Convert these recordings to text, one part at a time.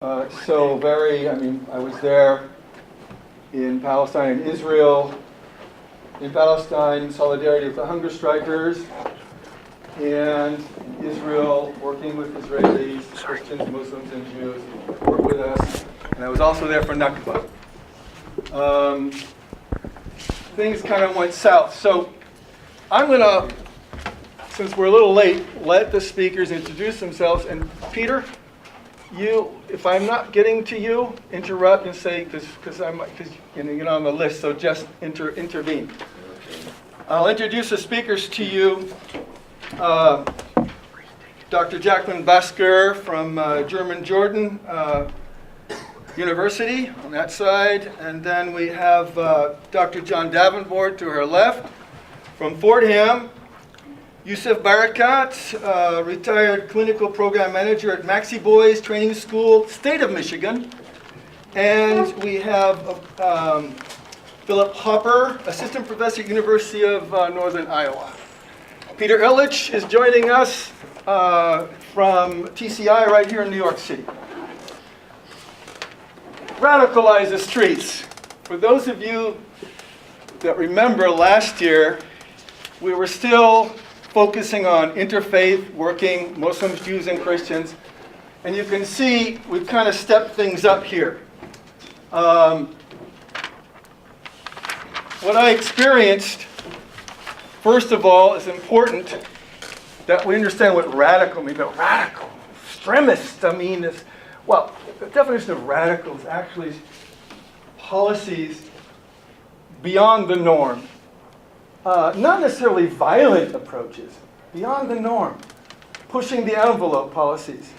I was there in Palestine and Israel, in Palestine, solidarity with the hunger strikers, and in Israel, working with Israelis, Christians, Muslims, and Jews who work with us. And I was also there for Nakba. Things kind of went south. So I'm going to, since we're a little late, let the speakers introduce themselves. And Peter, if I'm not getting to you, interrupt and say, because you're on the list, so just intervene. I'll introduce the speakers to you. Dr. Jacqueline Basker from German Jordan University on that side. And then we have Dr. John Davenport to her left from Fordham. Yusif Barakat, retired clinical program manager at Maxey Boys Training School, state of Michigan. And we have Philip Hopper, assistant professor at University of Northern Iowa. Peter Illich is joining us from TCI right here in New York City. Radicalize the streets. For those of you that remember last year, we were still focusing on interfaith, working Muslims, Jews, and Christians. And you can see we've kind of stepped things up here. What I experienced, first of all, is important that we understand what radical means. But radical, extremist, the definition of radical is actually policies beyond the norm. Not necessarily violent approaches, beyond the norm, pushing the envelope policies.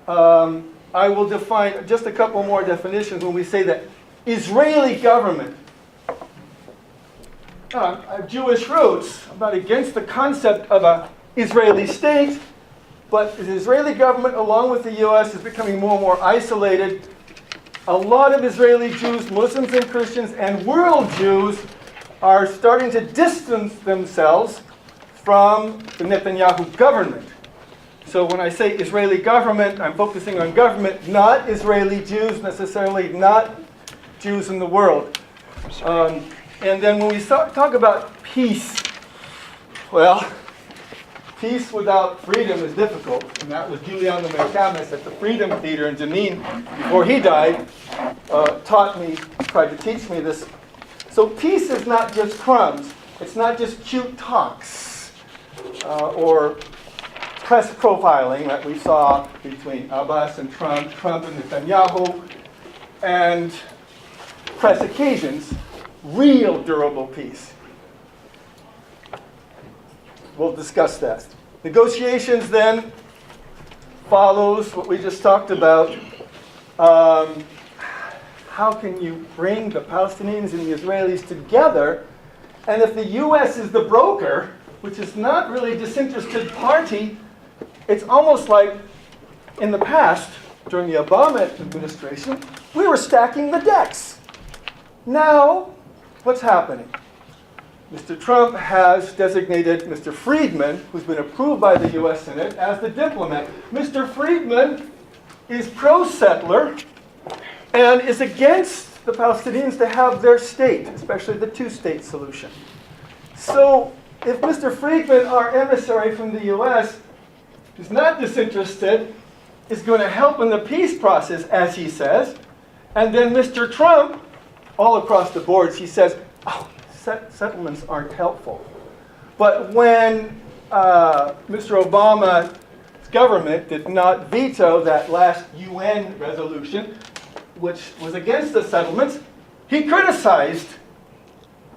I will define just a couple more definitions when we say that Israeli government. I have Jewish roots. I'm not against the concept of an Israeli state, but the Israeli government, along with the U.S., is becoming more and more isolated. A lot of Israeli Jews, Muslims and Christians, and world Jews are starting to distance themselves from the Netanyahu government. So when I say Israeli government, I'm focusing on government, not Israeli Jews necessarily, not Jews in the world. And then when we talk about peace, well, peace without freedom is difficult. And that was Julian the Mercamus at the Freedom Theater in Jenin, before he died, tried to teach me this. So peace is not just crumbs. It's not just cute talks or press profiling that we saw between Abbas and Trump and Netanyahu, and press occasions. Real durable peace. We'll discuss that. Negotiations then follows what we just talked about. How can you bring the Palestinians and the Israelis together? And if the U.S. is the broker, which is not really a disinterested party, it's almost like in the past, during the Obama administration, we were stacking the decks. Now, what's happening? Mr. Trump has designated Mr. Friedman, who's been approved by the U.S. Senate, as the diplomat. Mr. Friedman is pro-settler and is against the Palestinians to have their state, especially the two-state solution. So if Mr. Friedman, our emissary from the U.S., who's not disinterested, is going to help in the peace process, as he says, and then Mr. Trump, all across the boards, he says, settlements aren't helpful. But when Mr. Obama's government did not veto that last UN resolution, which was against the settlements, he criticized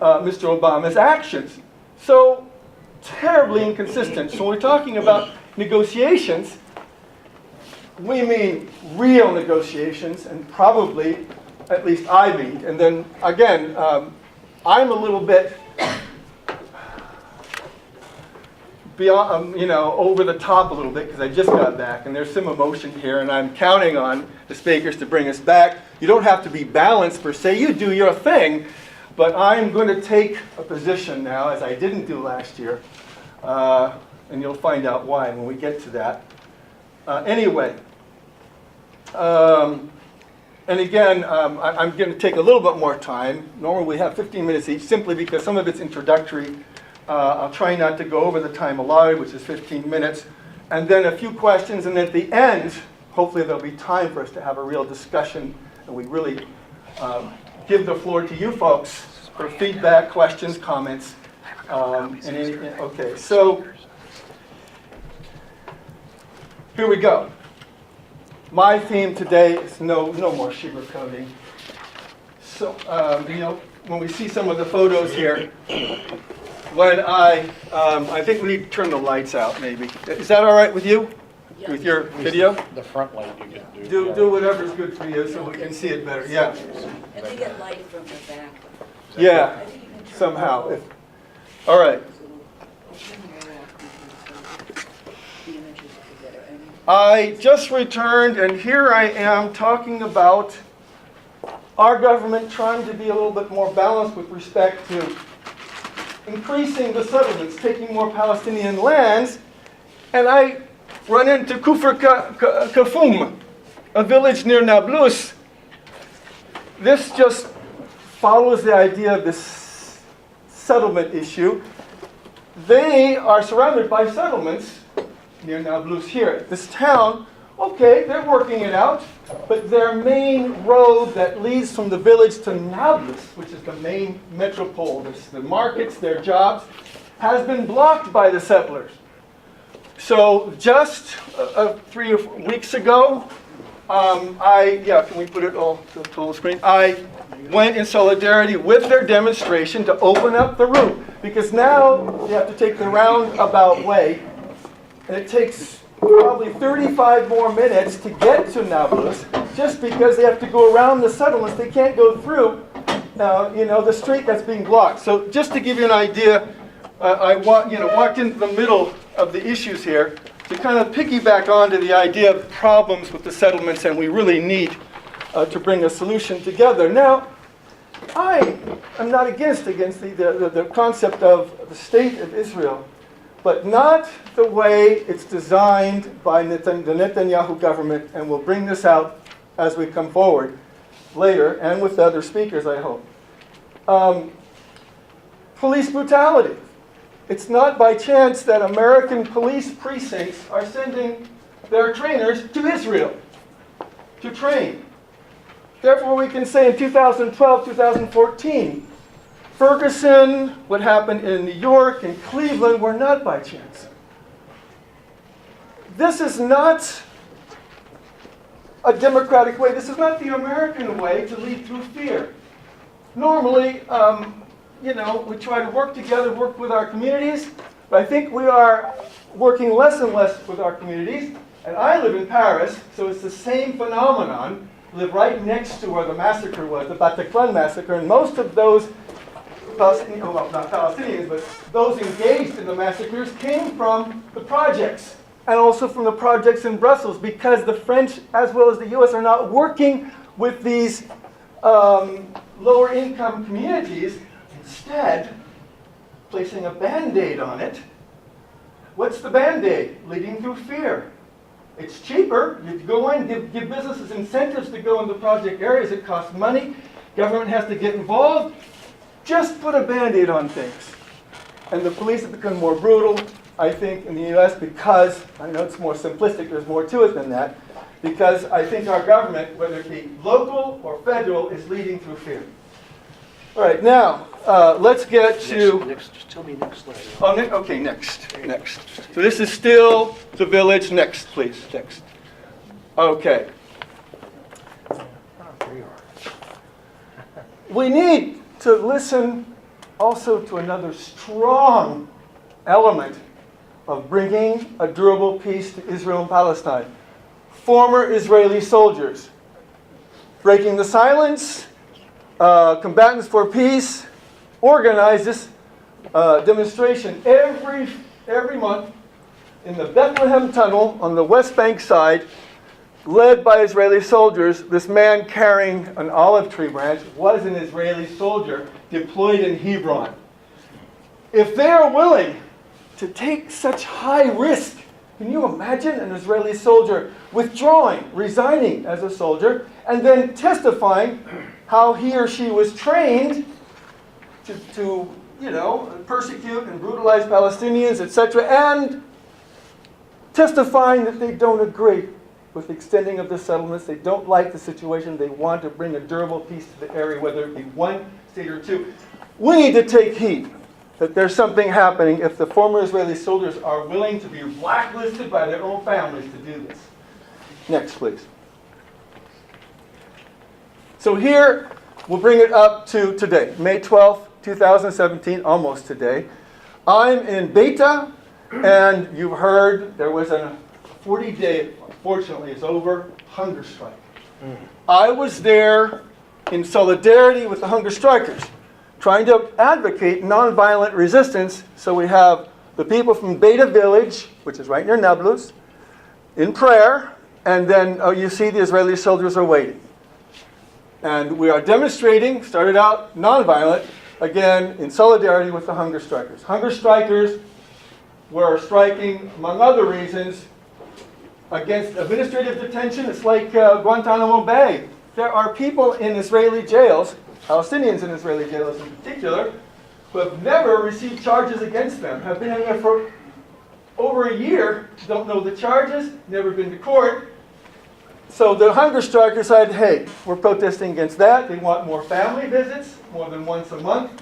Mr. Obama's actions. So, terribly inconsistent. So we're talking about negotiations. We mean real negotiations, and probably, at least I mean. And then, again, I'm a little bit beyond, over the top a little bit because I just got back, and there's some emotion here, and I'm counting on the speakers to bring us back. You don't have to be balanced per se. You do your thing, but I'm going to take a position now, as I didn't do last year, and you'll find out why when we get to that. Anyway, And again, I'm going to take a little bit more time. Normally we have 15 minutes each, simply because some of it's introductory. I'll try not to go over the time allotted, which is 15 minutes. And then a few questions, and at the end, hopefully there'll be time for us to have a real discussion, and we really give the floor to you folks for feedback, questions, comments. Okay, so here we go. My theme today is no more sugarcoating. So, when we see some of the photos here, when I think we need to turn the lights out, maybe. Is that all right with you? Yeah. With your video? The front light you can do. Do whatever's good for you so we can see it better. Yeah. And they get light from the back. Yeah, somehow. All right. I just returned, and here I am talking about our government trying to be a little bit more balanced with respect to increasing the settlements, taking more Palestinian lands, and I run into Kufr Kafum, a village near Nablus. This just follows the idea of this settlement issue. They are surrounded by settlements near Nablus here. This town, okay, they're working it out, but their main road that leads from the village to Nablus, which is the main metropole, the markets, their jobs, has been blocked by the settlers. So just 3 or 4 weeks ago, can we put it all to the full screen? I went in solidarity with their demonstration to open up the route, because now you have to take the roundabout way, and it takes probably 35 more minutes to get to Nablus, just because they have to go around the settlements. They can't go through, the street that's being blocked. So just to give you an idea, I walked into the middle of the issues here to kind of piggyback onto the idea of problems with the settlements, and we really need to bring a solution together. Now, I am not against the concept of the state of Israel, but not the way it's designed by the Netanyahu government, and we'll bring this out as we come forward later, and with other speakers, I hope. Police brutality. It's not by chance that American police precincts are sending their trainers to Israel to train. Therefore, we can say in 2012, 2014, Ferguson, what happened in New York and Cleveland were not by chance. This is not a democratic way. This is not the American way to lead through fear. Normally, we try to work together, work with our communities, but I think we are working less and less with our communities. And I live in Paris, so it's the same phenomenon. I live right next to where the massacre was, the Bataclan massacre, and most of those not Palestinians, but those engaged in the massacres came from the projects, and also from the projects in Brussels, because the French, as well as the US, are not working with these lower income communities, instead placing a Band-Aid on it. What's the Band-Aid? Leading through fear. It's cheaper. You go in, give businesses incentives to go into project areas. It costs money. Government has to get involved. Just put a Band-Aid on things. And the police have become more brutal, I think, in the US, because, I know it's more simplistic, there's more to it than that, because I think our government, whether it be local or federal, is leading through fear. All right, now, let's get to... Next, just tell me next slide. Oh, okay, next. So this is still the village. Next, please, next. Okay. We need to listen also to another strong element of bringing a durable peace to Israel and Palestine. Former Israeli soldiers. Breaking the silence, combatants for peace, organize this demonstration every month in the Bethlehem Tunnel on the West Bank side, led by Israeli soldiers. This man carrying an olive tree branch was an Israeli soldier deployed in Hebron. If they are willing to take such high risk Can you imagine an Israeli soldier withdrawing, resigning as a soldier, and then testifying how he or she was trained to persecute and brutalize Palestinians, etc., and testifying that they don't agree with the extending of the settlements, they don't like the situation, they want to bring a durable peace to the area, whether it be one state or two. We need to take heed that there's something happening if the former Israeli soldiers are willing to be blacklisted by their own families to do this. Next, please. So here, we'll bring it up to today, May 12th, 2017, almost today. I'm in Beta, and you've heard there was a 40-day, unfortunately it's over, hunger strike. I was there in solidarity with the hunger strikers, trying to advocate nonviolent resistance. So we have the people from Beta Village, which is right near Nablus, in prayer, and then you see the Israeli soldiers are waiting. And we are demonstrating, started out nonviolent, again in solidarity with the hunger strikers. Hunger strikers were striking, among other reasons, against administrative detention. It's like Guantanamo Bay. There are people in Israeli jails, Palestinians in Israeli jails in particular, who have never received charges against them, have been in there for over a year, don't know the charges, never been to court. So the hunger strikers said, hey, we're protesting against that. They want more family visits, more than once a month.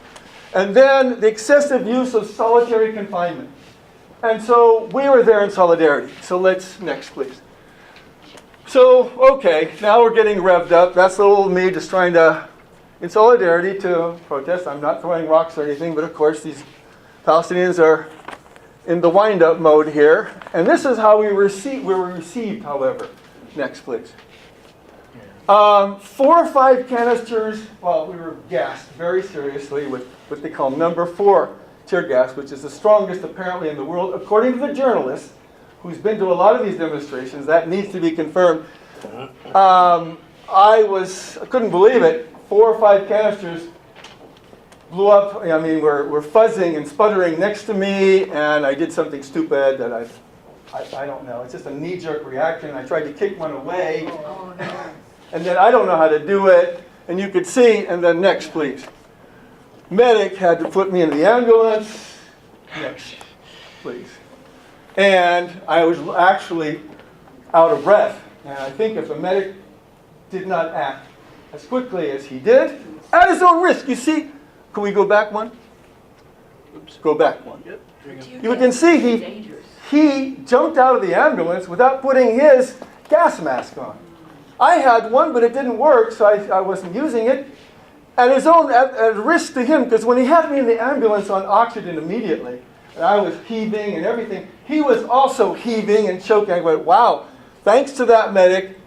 And then the excessive use of solitary confinement. And so we were there in solidarity. So next please. So, okay, now we're getting revved up. That's little me just trying to, in solidarity to protest. I'm not throwing rocks or anything, but of course these Palestinians are in the wind-up mode here. And this is how we were received, however. Next, please. 4 or 5 canisters, well, we were gassed very seriously with what they call number 4 tear gas, which is the strongest apparently in the world, according to the journalist who's been to a lot of these demonstrations. That needs to be confirmed. I couldn't believe it. 4 or 5 canisters blew up. I mean, were fuzzing and sputtering next to me, and I did something stupid that I don't know. It's just a knee-jerk reaction. I tried to kick one away, and then I don't know how to do it. And you could see, and then next, please. Medic had to put me in the ambulance. Next, please. And I was actually out of breath. And I think if the medic did not act as quickly as he did, at his own risk, you see. Can we go back one? Oops. Go back one. Yep. You can see he jumped out of the ambulance without putting his gas mask on. I had one, but it didn't work, so I wasn't using it. At risk to him, because when he had me in the ambulance on oxygen immediately, and I was heaving and everything, he was also heaving and choking. I went, wow, thanks to that medic,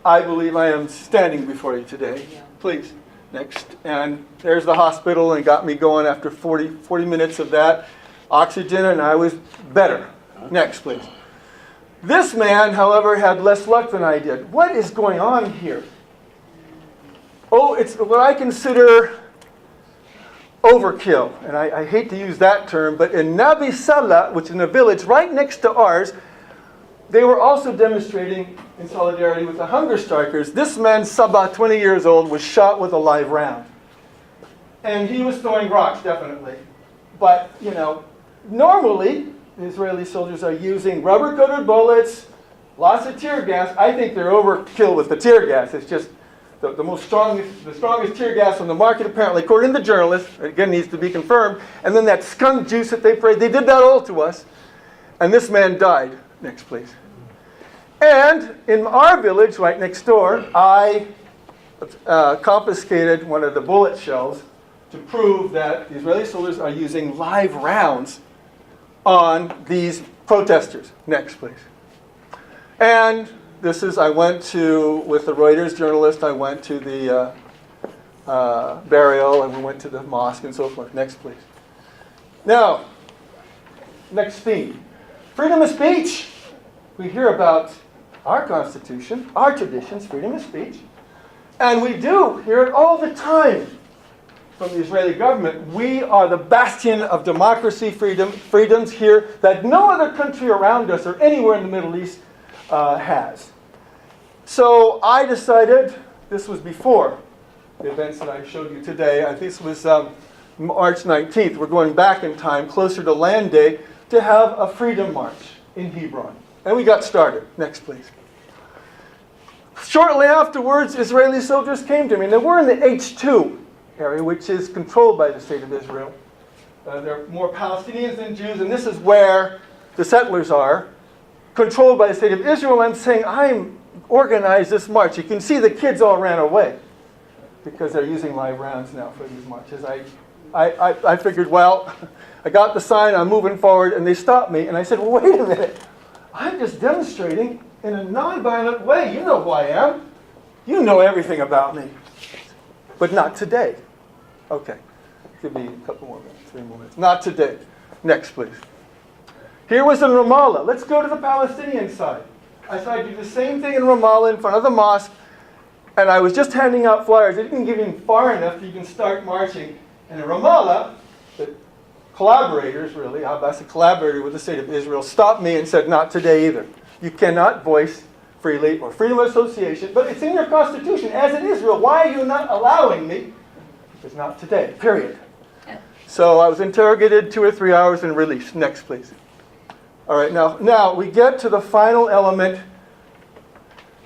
I believe I am standing before you today. Please, next. And there's the hospital, and got me going after 40 minutes of that oxygen, and I was better. Next, please. This man, however, had less luck than I did. What is going on here? Oh, it's what I consider overkill. And I hate to use that term, but in Nabi Saleh, which is in a village right next to ours, they were also demonstrating in solidarity with the hunger strikers. This man, Sabah, 20 years old, was shot with a live round. And he was throwing rocks, definitely. But, normally, the Israeli soldiers are using rubber-coated bullets, lots of tear gas. I think they're overkill with the tear gas. It's just the strongest tear gas on the market, apparently, according to the journalist. Again, needs to be confirmed. And then that skunk juice that they sprayed, they did that all to us. And this man died. Next, please. And in our village, right next door, I confiscated one of the bullet shells to prove that the Israeli soldiers are using live rounds on these protesters. Next, please. And this is, I went to, with the Reuters journalist, I went to the burial, and we went to the mosque and so forth. Next, please. Now, next theme. Freedom of speech. We hear about our Constitution, our traditions, freedom of speech. And we do hear it all the time. from the Israeli government, we are the bastion of democracy, freedoms here that no other country around us or anywhere in the Middle East has. So I decided, this was before the events that I showed you today, I think this was March 19th, we're going back in time, closer to Land Day, to have a freedom march in Hebron. And we got started. Next, please. Shortly afterwards, Israeli soldiers came to me, and they were in the H2 area, which is controlled by the state of Israel. There are more Palestinians than Jews, and this is where the settlers are, controlled by the state of Israel. I'm saying, I'm organized this march. You can see the kids all ran away because they're using live rounds now for these marches. I figured, well, I got the sign, I'm moving forward, and they stopped me, and I said, well, wait a minute. I'm just demonstrating in a nonviolent way. You know who I am. You know everything about me. But not today. Okay. Give me a couple more minutes, 3 more minutes. Not today. Next, please. Here was in Ramallah. Let's go to the Palestinian side. I said I'd do the same thing in Ramallah in front of the mosque, and I was just handing out flyers. I didn't give him far enough that you can start marching. And in Ramallah, the collaborators, really, Abbas, a collaborator with the state of Israel, stopped me and said, not today either. You cannot voice freely or freedom of association, but it's in your constitution, as in Israel. Why are you not allowing me? It's not today, period. So I was interrogated 2 or 3 hours and released. Next, please. All right, now we get to the final element.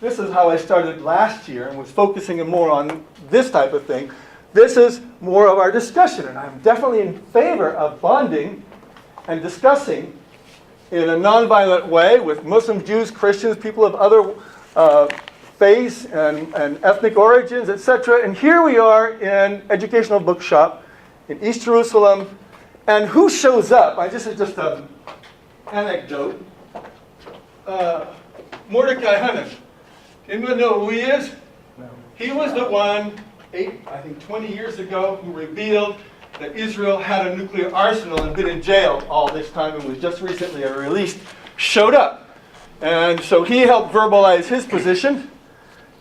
This is how I started last year and was focusing more on this type of thing. This is more of our discussion, and I'm definitely in favor of bonding and discussing in a nonviolent way with Muslims, Jews, Christians, people of other faiths and ethnic origins, etc. And here we are in Educational Bookshop in East Jerusalem, and who shows up? This is just an anecdote. Mordecai Hanan. Anyone know who he is? No. He was the one 20 years ago, who revealed that Israel had a nuclear arsenal and been in jail all this time and was just recently released, showed up. And so he helped verbalize his position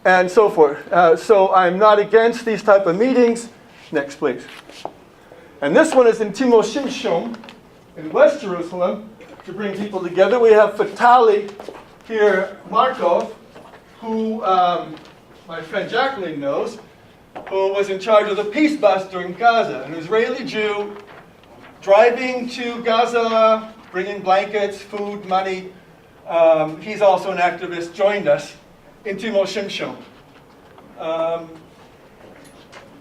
and so forth. So I'm not against these type of meetings. Next, please. And this one is in Timo Shimshon in West Jerusalem to bring people together. We have Fatali here, Markov, who my friend Jacqueline knows, who was in charge of the peace bus during Gaza, an Israeli Jew driving to Gaza, bringing blankets, food, money. He's also an activist, joined us in Timo Shimshon.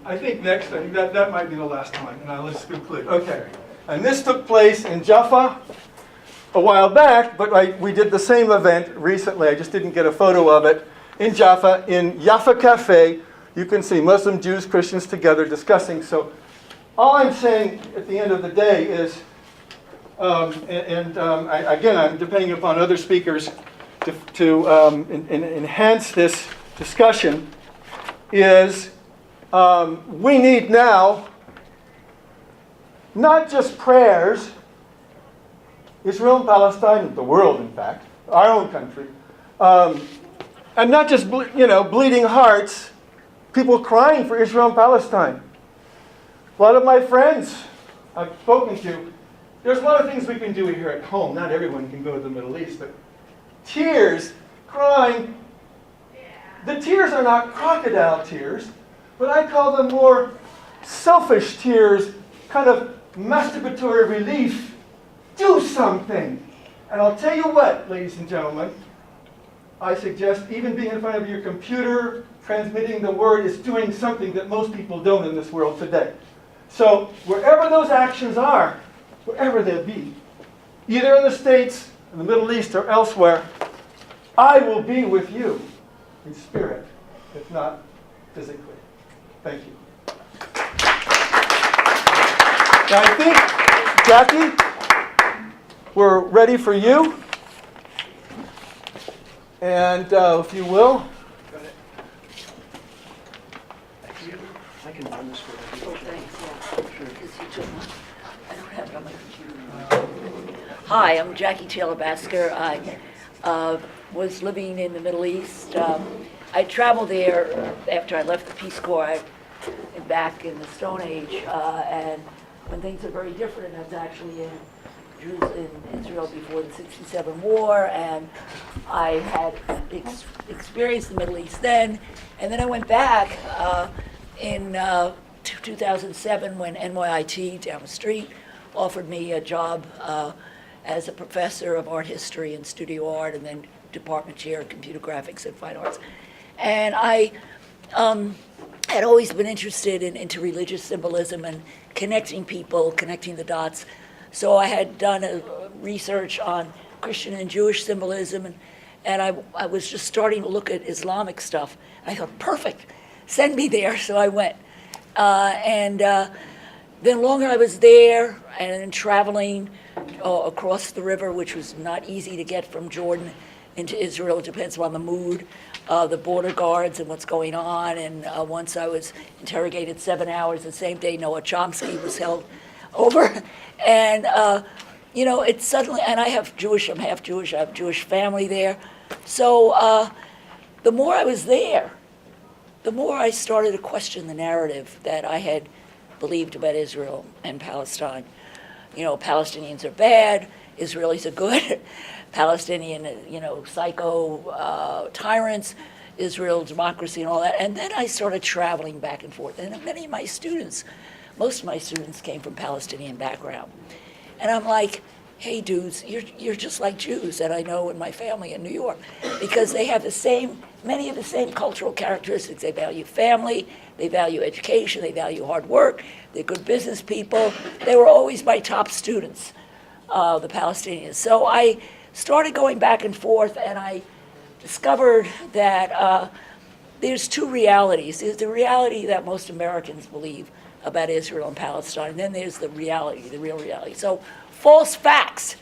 I think that might be the last one. Now let's conclude. Okay. And this took place in Jaffa a while back, but we did the same event recently. I just didn't get a photo of it. In Jaffa, in Jaffa Cafe, you can see Muslim, Jews, Christians together discussing. So all I'm saying at the end of the day is, again, I'm depending upon other speakers to enhance this discussion, is we need now not just prayers, Israel and Palestine, the world in fact, our own country, and not just bleeding hearts, people crying for Israel and Palestine. A lot of my friends I've spoken to, there's a lot of things we can do here at home. Not everyone can go to the Middle East, but tears, crying. The tears are not crocodile tears, but I call them more selfish tears, kind of masturbatory relief. Do something. And I'll tell you what, ladies and gentlemen, I suggest even being in front of your computer, transmitting the word is doing something that most people don't in this world today. So wherever those actions are, wherever they be, either in the States, in the Middle East, or elsewhere, I will be with you in spirit, if not physically. Thank you. Now I think, Jackie, we're ready for you. And if you will. I can run this for you. Oh, thanks, yeah. Because you took one. I don't have it on my computer. Hi, I'm Jackie Taylor Basker. I was living in the Middle East. I traveled there after I left the Peace Corps. I back in the Stone Age, and when things are very different. I was actually in Israel before the '67 war, and I had experienced the Middle East then, and then I went back in 2007 when NYIT down the street offered me a job as a professor of art history and studio art, and then department chair of computer graphics and fine arts. And I had always been interested in interreligious symbolism and connecting people, connecting the dots. So I had done a research on Christian and Jewish symbolism, and I was just starting to look at Islamic stuff. I thought, perfect, send me there. So I went. Then longer I was there and then traveling across the river, which was not easy to get from Jordan into Israel. It depends on the mood, the border guards and what's going on. And once I was interrogated 7 hours, the same day Noah Chomsky was held over. And, it's suddenly, and I'm half Jewish, I have Jewish family there. So the more I was there, the more I started to question the narrative that I had believed about Israel and Palestine. Palestinians are bad, Israelis are good, Palestinian, psycho tyrants, Israel, democracy, and all that. And then I started traveling back and forth. And many of my students, most of my students came from Palestinian background. And I'm like, hey, dudes, you're just like Jews that I know in my family in New York, because they have many of the same cultural characteristics. They value family, they value education, they value hard work, they're good business people. They were always my top students, the Palestinians. So I started going back and forth, and I discovered that there's two realities. There's the reality that most Americans believe about Israel and Palestine, and then there's the reality, the real reality. So false facts.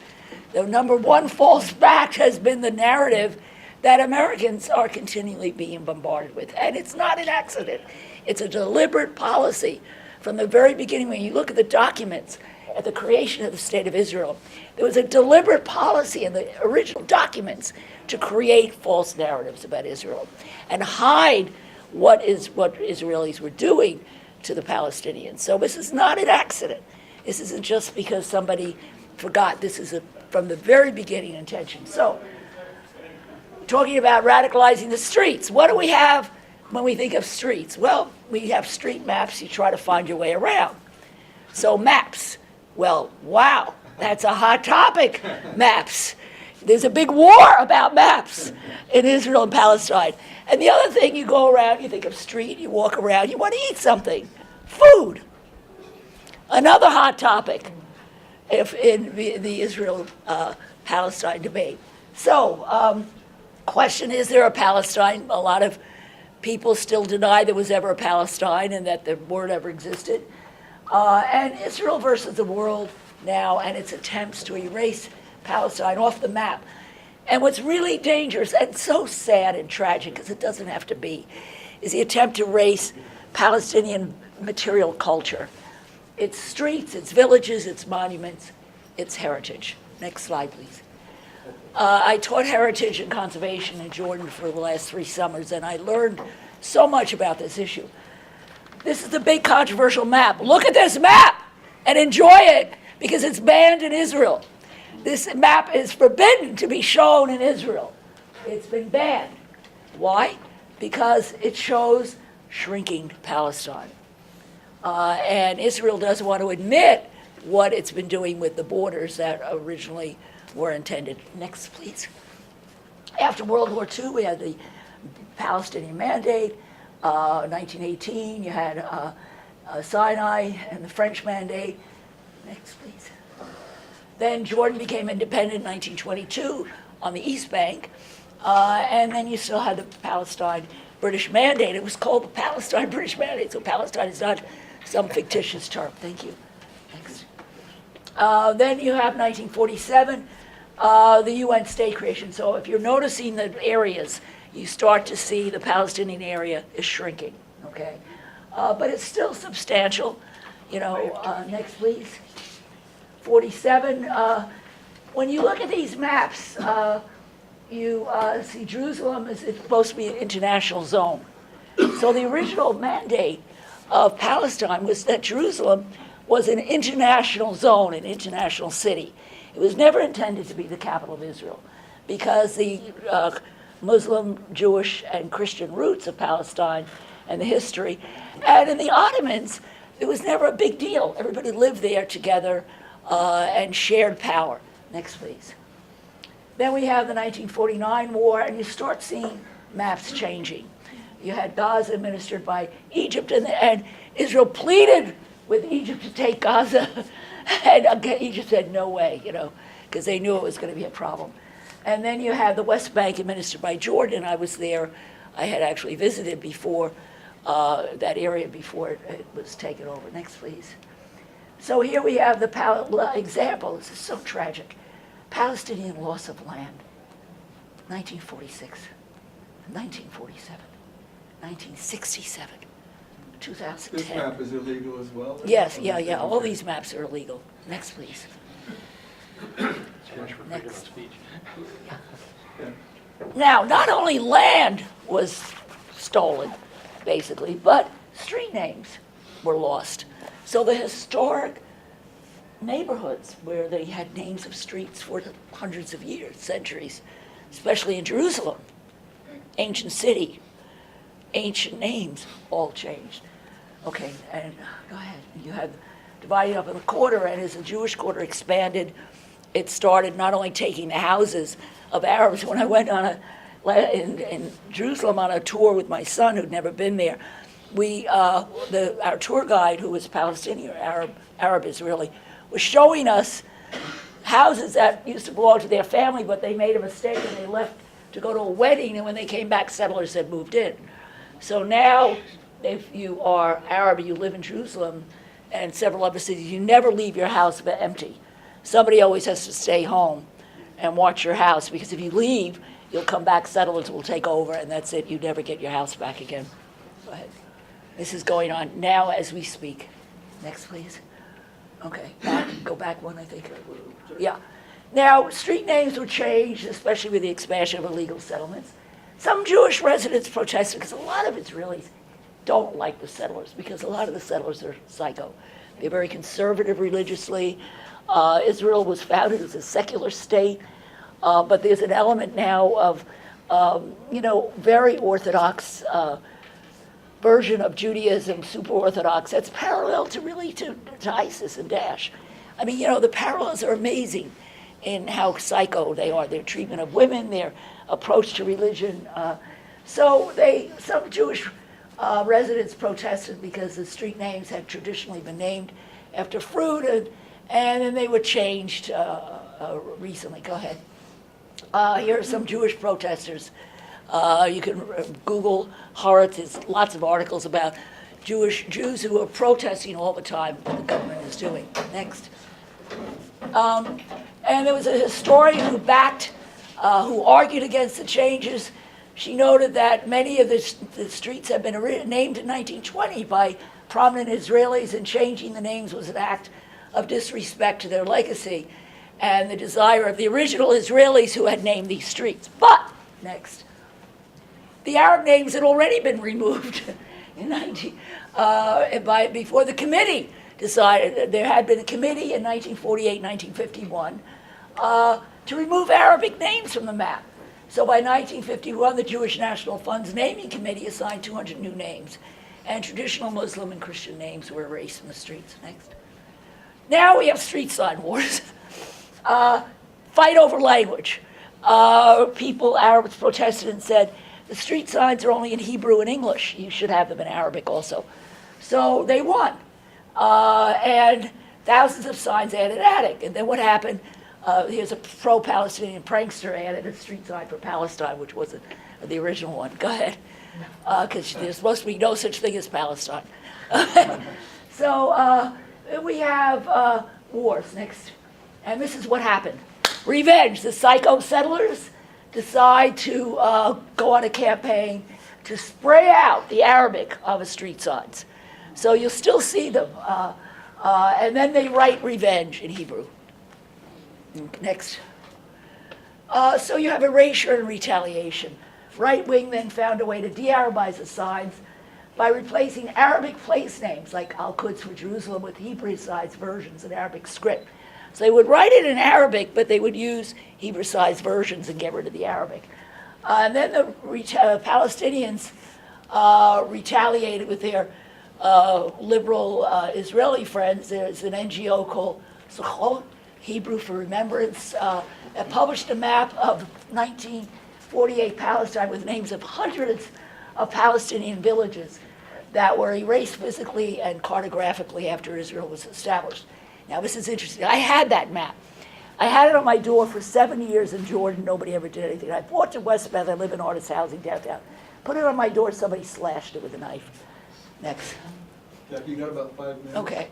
The number one false fact has been the narrative that Americans are continually being bombarded with. And it's not an accident. It's a deliberate policy from the very beginning. When you look at the documents at the creation of the State of Israel, there was a deliberate policy in the original documents to create false narratives about Israel and hide what Israelis were doing to the Palestinians. So this is not an accident. This isn't just because somebody forgot. This is from the very beginning intention. So, talking about radicalizing the streets, what do we have when we think of streets? Well, we have street maps. You try to find your way around. So maps. Well, wow, that's a hot topic, maps. There's a big war about maps in Israel and Palestine. And the other thing, you go around, you think of street, you walk around, you want to eat something. Food. Another hot topic in the Israel-Palestine debate. So, question, is there a Palestine? A lot of people still deny there was ever a Palestine and that the word ever existed. And Israel versus the world now and its attempts to erase Palestine off the map. And what's really dangerous and so sad and tragic, because it doesn't have to be, is the attempt to erase Palestinian material culture. Its streets, its villages, its monuments, its heritage. Next slide, please. I taught heritage and conservation in Jordan for the last 3 summers, and I learned so much about this issue. This is the big controversial map. Look at this map and enjoy it, because it's banned in Israel. This map is forbidden to be shown in Israel. It's been banned. Why? Because it shows shrinking Palestine. And Israel doesn't want to admit what it's been doing with the borders that originally were intended. Next, please. After World War II, we had the Palestinian Mandate. 1918, you had Sinai and the French Mandate. Next, please. Then Jordan became independent in 1922 on the East Bank. And then you still had the Palestine British Mandate. It was called the Palestine British Mandate, so Palestine is not some fictitious term. Thank you. Next. Then you have 1947, the UN state creation. So if you're noticing the areas, you start to see the Palestinian area is shrinking, okay? But it's still substantial. Next, please. 47. When you look at these maps, you see Jerusalem is supposed to be an international zone. So the original mandate of Palestine was that Jerusalem was an international zone, an international city. It was never intended to be the capital of Israel because the Muslim, Jewish, and Christian roots of Palestine and the history. And in the Ottomans, it was never a big deal. Everybody lived there together and shared power. Next, please. Then we have the 1949 war, and you start seeing maps changing. You had Gaza administered by Egypt, and Israel pleaded with Egypt to take Gaza, and Egypt said, no way, because they knew it was going to be a problem. And then you have the West Bank administered by Jordan. I was there. I had actually visited before that area before it was taken over. Next, please. So here we have the example. This is so tragic. Palestinian loss of land, 1946, 1947, 1967, 2010. This map is illegal as well? Yes, yeah. All these maps are illegal. Next, please. So much for freedom of Next. speech. Yeah. Now, not only land was stolen, basically, but street names were lost. So the historic neighborhoods where they had names of streets for hundreds of years, centuries, especially in Jerusalem, ancient city, ancient names, all changed. Okay, and go ahead. You had divided up in a quarter, and as the Jewish quarter expanded, it started not only taking the houses of Arabs. When I went on in Jerusalem on a tour with my son who'd never been there, our tour guide, who was Palestinian, Arab Israeli, was showing us houses that used to belong to their family, but they made a mistake and they left to go to a wedding, and when they came back, settlers had moved in. So now, if you are Arab, you live in Jerusalem and several other cities, you never leave your house empty. Somebody always has to stay home and watch your house, because if you leave, you'll come back, settlers will take over, and that's it. You never get your house back again. Go ahead. This is going on now as we speak. Next, please. Okay, go back one, I think. Yeah. Now, street names were changed, especially with the expansion of illegal settlements. Some Jewish residents protested, because a lot of Israelis don't like the settlers, because a lot of the settlers are psycho. They're very conservative religiously. Israel was founded as a secular state, but there's an element now of, very orthodox version of Judaism, super orthodox, that's parallel to ISIS and Daesh. I mean, the parallels are amazing in how psycho they are, their treatment of women, their approach to religion. So some Jewish residents protested because the street names had traditionally been named after fruit, and then they were changed recently. Go ahead. Here are some Jewish protesters. You can Google Haaretz. There's lots of articles about Jews who are protesting all the time what the government is doing. Next. And there was a historian who argued against the changes. She noted that many of the streets had been named in 1920 by prominent Israelis, and changing the names was an act of disrespect to their legacy and the desire of the original Israelis who had named these streets. But, next, the Arab names had already been removed before the committee decided. There had been a committee in 1948, 1951 to remove Arabic names from the map. So by 1951, the Jewish National Fund's naming committee assigned 200 new names, and traditional Muslim and Christian names were erased from the streets. Next. Now we have street sign wars. Fight over language. Arabs protested and said, the street signs are only in Hebrew and English. You should have them in Arabic also. So they won. And thousands of signs added Arabic. And then what happened? Here's a pro-Palestinian prankster added a street sign for Palestine, which wasn't the original one. Go ahead. Because there's supposed to be no such thing as Palestine. So we have wars next. And this is what happened. Revenge. The psycho settlers decide to go on a campaign to spray out the Arabic of the street signs. So you'll still see them. And then they write revenge in Hebrew. Next. So you have erasure and retaliation. Right wing then found a way to de-Arabize the signs. by replacing Arabic place names like Al-Quds for Jerusalem with Hebraicized versions in Arabic script. So they would write it in Arabic, but they would use Hebraicized versions and get rid of the Arabic. And then the Palestinians retaliated with their liberal Israeli friends. There's an NGO called Zechot, Hebrew for Remembrance, that published a map of 1948 Palestine with names of hundreds of Palestinian villages that were erased physically and cartographically after Israel was established. Now this is interesting. I had that map. I had it on my door for 7 years in Jordan. Nobody ever did anything. I bought to West Beth. I live in artist housing downtown. Put it on my door. Somebody slashed it with a knife. Next. Jackie, you got about 5 minutes. Okay.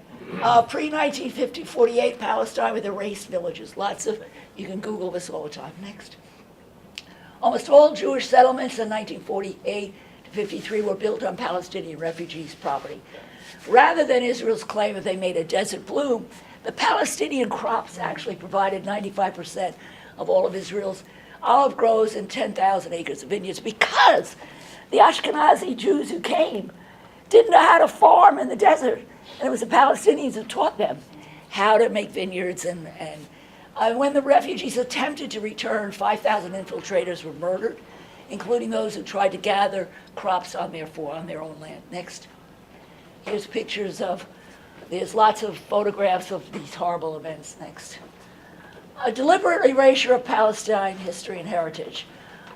Pre-1950, 48 Palestine with erased villages. Lots of, you can Google this all the time. Next. Almost all Jewish settlements in 1948 to 53 were built on Palestinian refugees' property. Rather than Israel's claim that they made a desert bloom, the Palestinian crops actually provided 95% of all of Israel's olive groves and 10,000 acres of vineyards, because the Ashkenazi Jews who came didn't know how to farm in the desert. And it was the Palestinians who taught them how to make vineyards. And when the refugees attempted to return, 5,000 infiltrators were murdered, including those who tried to gather crops on their own land. Next. Here's pictures of, there's lots of photographs of these horrible events. Next. A deliberate erasure of Palestine history and heritage.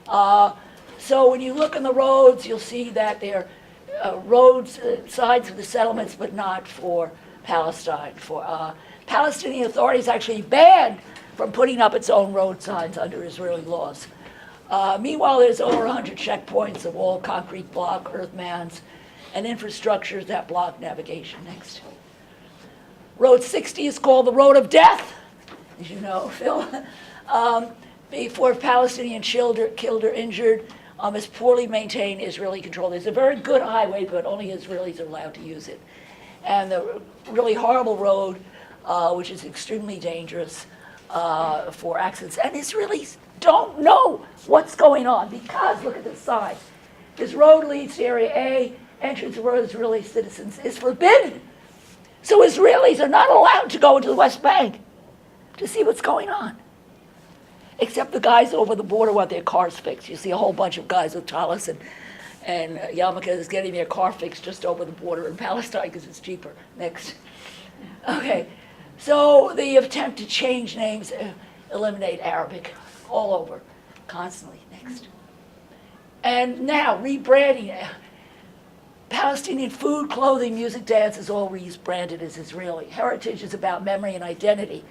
So when you look on the roads, you'll see that they're roads, sides of the settlements, but not for Palestine. Palestinian authorities actually banned from putting up its own road signs under Israeli laws. Meanwhile, there's over 100 checkpoints of all concrete block, earth mounds, and infrastructures that block navigation. Next. Road 60 is called the Road of Death, as you know, Phil. Before Palestinian killed or injured on this poorly maintained Israeli control. There's a very good highway, but only Israelis are allowed to use it. And the really horrible road, which is extremely dangerous for accidents. And Israelis don't know what's going on, because look at the sign. This road leads to Area A, entrance for Israeli citizens is forbidden. So Israelis are not allowed to go into the West Bank to see what's going on. Except the guys over the border want their cars fixed. You see a whole bunch of guys with talis and yarmulkes getting their car fixed just over the border in Palestine because it's cheaper. Next. Okay, so the attempt to change names, eliminate Arabic all over, constantly. Next. And now, rebranding. Palestinian food, clothing, music, dance is all rebranded as Israeli. Heritage is about memory and identity.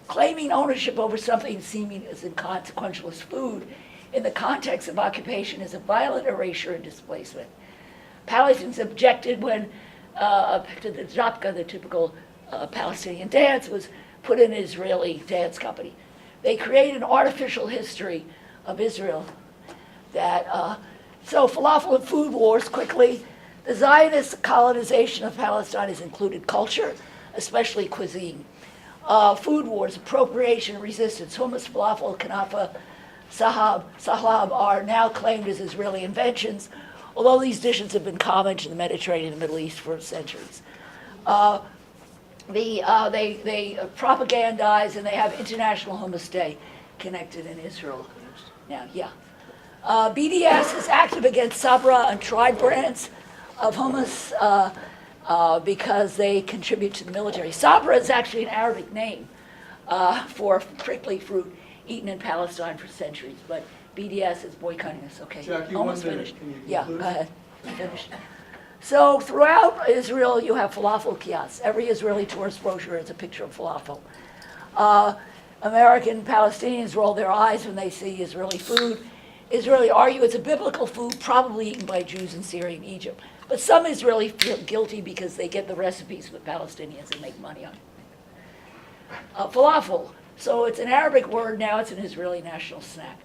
Claiming ownership over something seeming as inconsequential as food in the context of occupation is a violent erasure and displacement. Palestinians objected when to the Zapka, the typical Palestinian dance, was put in an Israeli dance company. They create an artificial history of Israel that, so falafel and food wars quickly. The Zionist colonization of Palestine has included culture, especially cuisine. Food wars, appropriation, resistance, hummus, falafel, kanafa, sahlab are now claimed as Israeli inventions, although these dishes have been common to the Mediterranean and the Middle East for centuries. They propagandize, and they have International Hummus Day connected in Israel. Now, yeah. BDS is active against Sabra and tribe brands of hummus because they contribute to the military. Sabra is actually an Arabic name for prickly fruit eaten in Palestine for centuries, but BDS is boycotting us. Okay, Jackie, almost 1 minute. finished. Can you Yeah, conclude? go ahead. Finished. So throughout Israel, you have falafel kiosks. Every Israeli tourist brochure is a picture of falafel. American Palestinians roll their eyes when they see Israeli food. Israeli argue it's a biblical food, probably eaten by Jews in Syria and Egypt. But some Israelis feel guilty because they get the recipes from the Palestinians and make money on it. Falafel. So it's an Arabic word, now it's an Israeli national snack.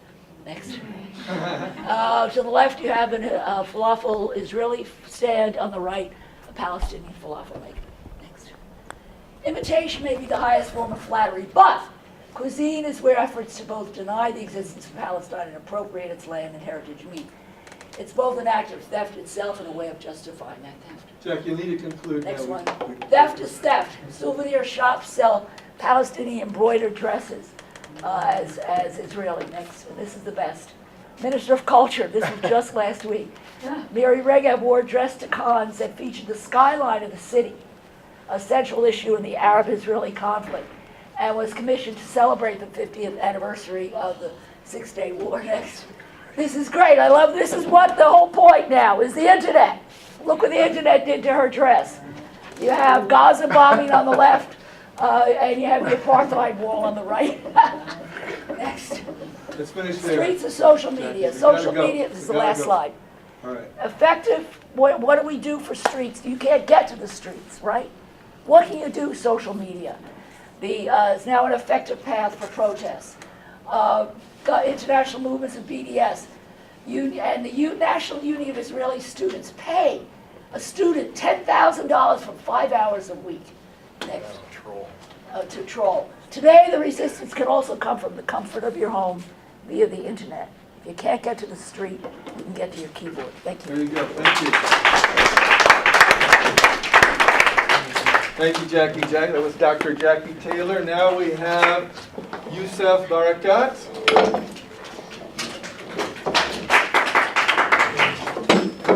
Next. To the left, you have a falafel Israeli stand. On the right, a Palestinian falafel maker. Next. Imitation may be the highest form of flattery, but cuisine is where efforts to both deny the existence of Palestine and appropriate its land and heritage meet. It's both an act of theft itself and a way of justifying that theft. Jack, you need to conclude now. Next one. Theft is theft. Souvenir shops sell Palestinian embroidered dresses as Israeli. Next, and this is the best. Minister of Culture, this was just last week. Miri Regev wore a dress to cons that featured the skyline of the city, a central issue in the Arab-Israeli conflict, and was commissioned to celebrate the 50th anniversary of the Six-Day War. Next. This is great. I love this. Is what the whole point now is the internet. Look what the internet did to her dress. You have Gaza bombing on the left, and you have the apartheid wall on the right. Next. Let's finish there. Streets of social media. Jackie, Social go. media, this is the You gotta last go. slide. All right. Effective, what do we do for streets? You can't get to the streets, right? What can you do, social media? It's now an effective path for protests. International movements of BDS. And the National Union of Israeli Students pay a student $10,000 for 5 hours a week. Next. To troll. Today, the resistance can also come from the comfort of your home via the internet. If you can't get to the street, you can get to your keyboard. Thank you. There you go. Thank you. Thank you, Jackie. That was Dr. Jackie Taylor. Now we have Yusif Barakat.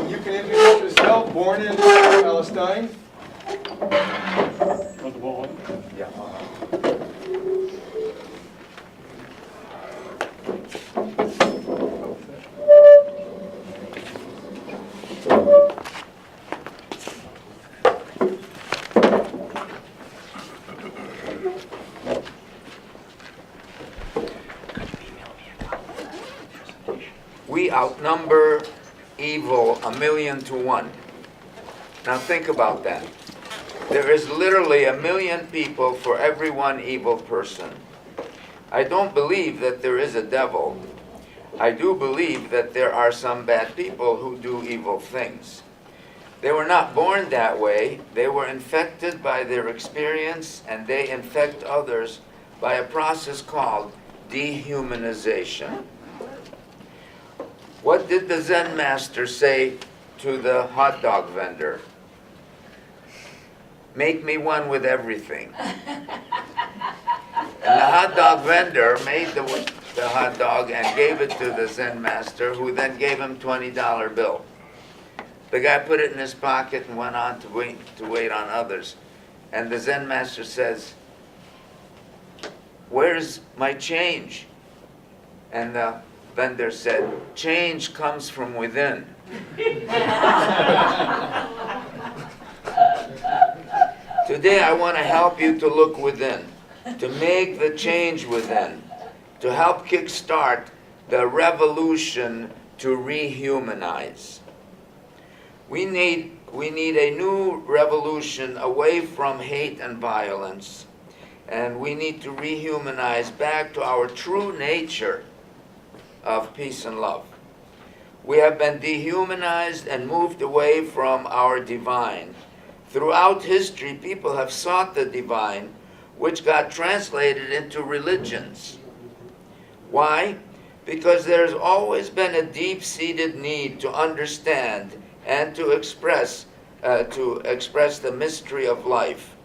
You can introduce yourself. Born in Palestine. Yeah. We outnumber evil 1,000,000 to 1. Now think about that. There is literally 1,000,000 people for every one evil person. I don't believe that there is a devil. I do believe that there are some bad people who do evil things. They were not born that way. They were infected by their experience, and they infect others by a process called dehumanization. What did the Zen master say to the hot dog vendor? Make me one with everything. And the hot dog vendor made the hot dog and gave it to the Zen master, who then gave him $20 bill. The guy put it in his pocket and went on to wait on others. And the Zen master says, "Where's my change?" And the vendor said, "Change comes from within." Today I want to help you to look within, to make the change within, to help kickstart the revolution to rehumanize. We need a new revolution away from hate and violence, and we need to rehumanize back to our true nature of peace and love. We have been dehumanized and moved away from our divine. Throughout history, people have sought the divine, which got translated into religions. Why? Because there's always been a deep-seated need to understand and to express the mystery of life,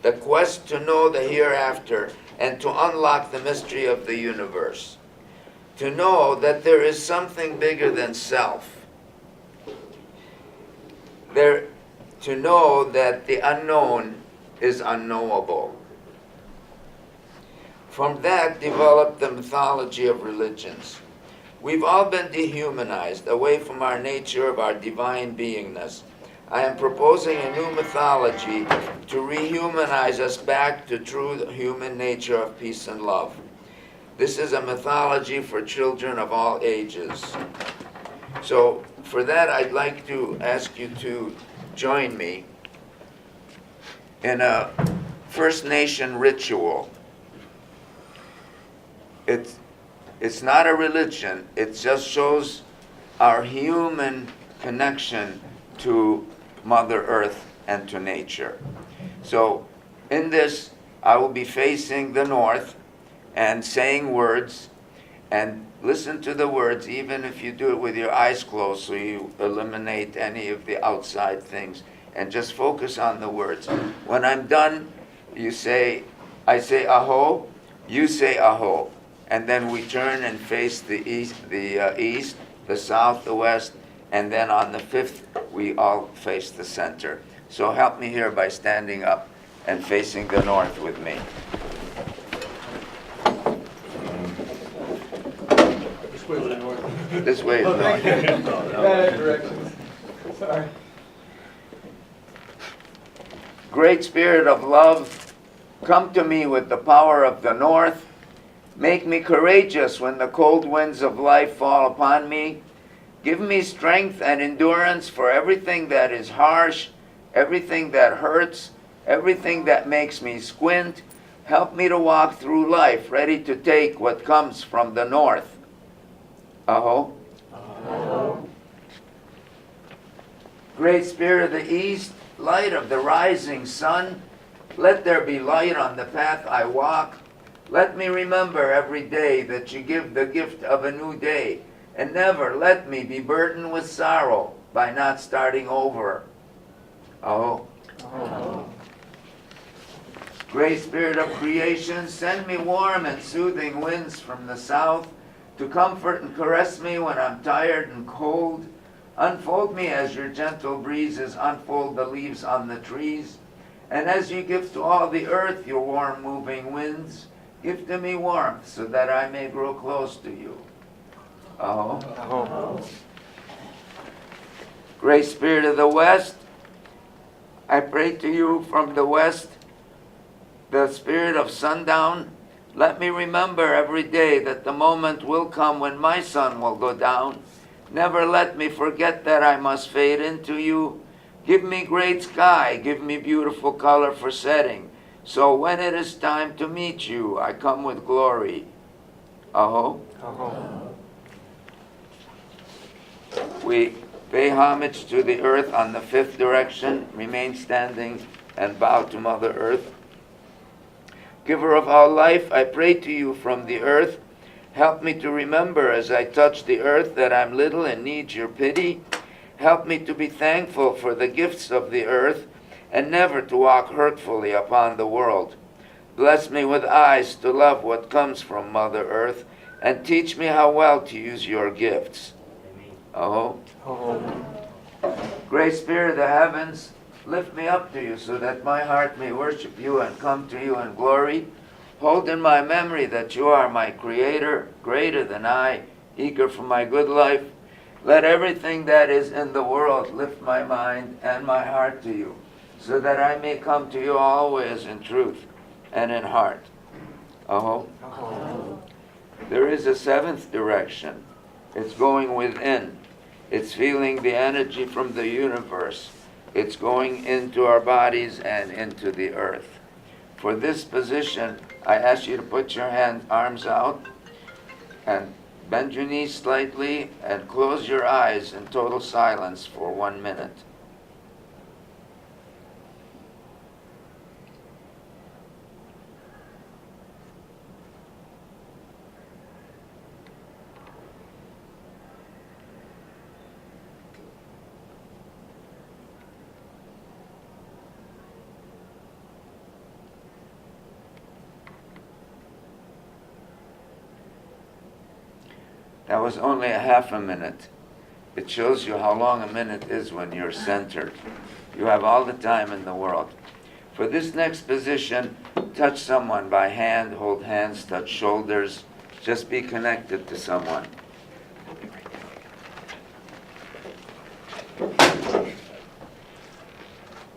the quest to know the hereafter, and to unlock the mystery of the universe. To know that there is something bigger than self. To know that the unknown is unknowable. From that developed the mythology of religions. We've all been dehumanized, away from our nature of our divine beingness. I am proposing a new mythology to rehumanize us back to true human nature of peace and love. This is a mythology for children of all ages. So for that, I'd like to ask you to join me in a First Nation ritual. It's not a religion. It just shows our human connection to Mother Earth and to nature. So in this, I will be facing the north and saying words, And listen to the words, even if you do it with your eyes closed, so you eliminate any of the outside things. And just focus on the words. When I'm done, I say aho, you say aho. And then we turn and face the east, the south, the west, and then on the fifth, we all face the center. So help me here by standing up and facing the north with me. This way is the north. This way is Oh, north. thank you. Bad directions. Sorry. Great Spirit of love, come to me with the power of the north. Make me courageous when the cold winds of life fall upon me. Give me strength and endurance for everything that is harsh, everything that hurts, everything that makes me squint. Help me to walk through life ready to take what comes from the north. Aho. Aho. Great Spirit of the east, light of the rising sun, let there be light on the path I walk. Let me remember every day that you give the gift of a new day, and never let me be burdened with sorrow by not starting over. Oh. Great Spirit of creation, send me warm and soothing winds from the south to comfort and caress me when I'm tired and cold. Unfold me as your gentle breezes unfold the leaves on the trees. And as you give to all the earth your warm moving winds, give to me warmth so that I may grow close to you. Oh. Great Spirit of the west, I pray to you from the west, the spirit of sundown. Let me remember every day that the moment will come when my sun will go down. Never let me forget that I must fade into you. Give me great sky, give me beautiful color for setting. So when it is time to meet you, I come with glory. Aho. Aho. We pay homage to the earth on the fifth direction, remain standing and bow to Mother Earth. Giver of all life, I pray to you from the earth. Help me to remember as I touch the earth that I'm little and need your pity. Help me to be thankful for the gifts of the earth and never to walk hurtfully upon the world. Bless me with eyes to love what comes from Mother Earth and teach me how well to use your gifts. Oh. Great Spirit of the heavens, lift me up to you so that my heart may worship you and come to you in glory. Hold in my memory that you are my Creator, greater than I, eager for my good life. Let everything that is in the world lift my mind and my heart to you, so that I may come to you always in truth and in heart. Oh. There is a seventh direction. It's going within. It's feeling the energy from the universe. It's going into our bodies and into the earth. For this position, I ask you to put your arms out and bend your knees slightly and close your eyes in total silence for 1 minute. That was only a half a minute. It shows you how long a minute is when you're centered. You have all the time in the world. For this next position, touch someone by hand, hold hands, touch shoulders. Just be connected to someone.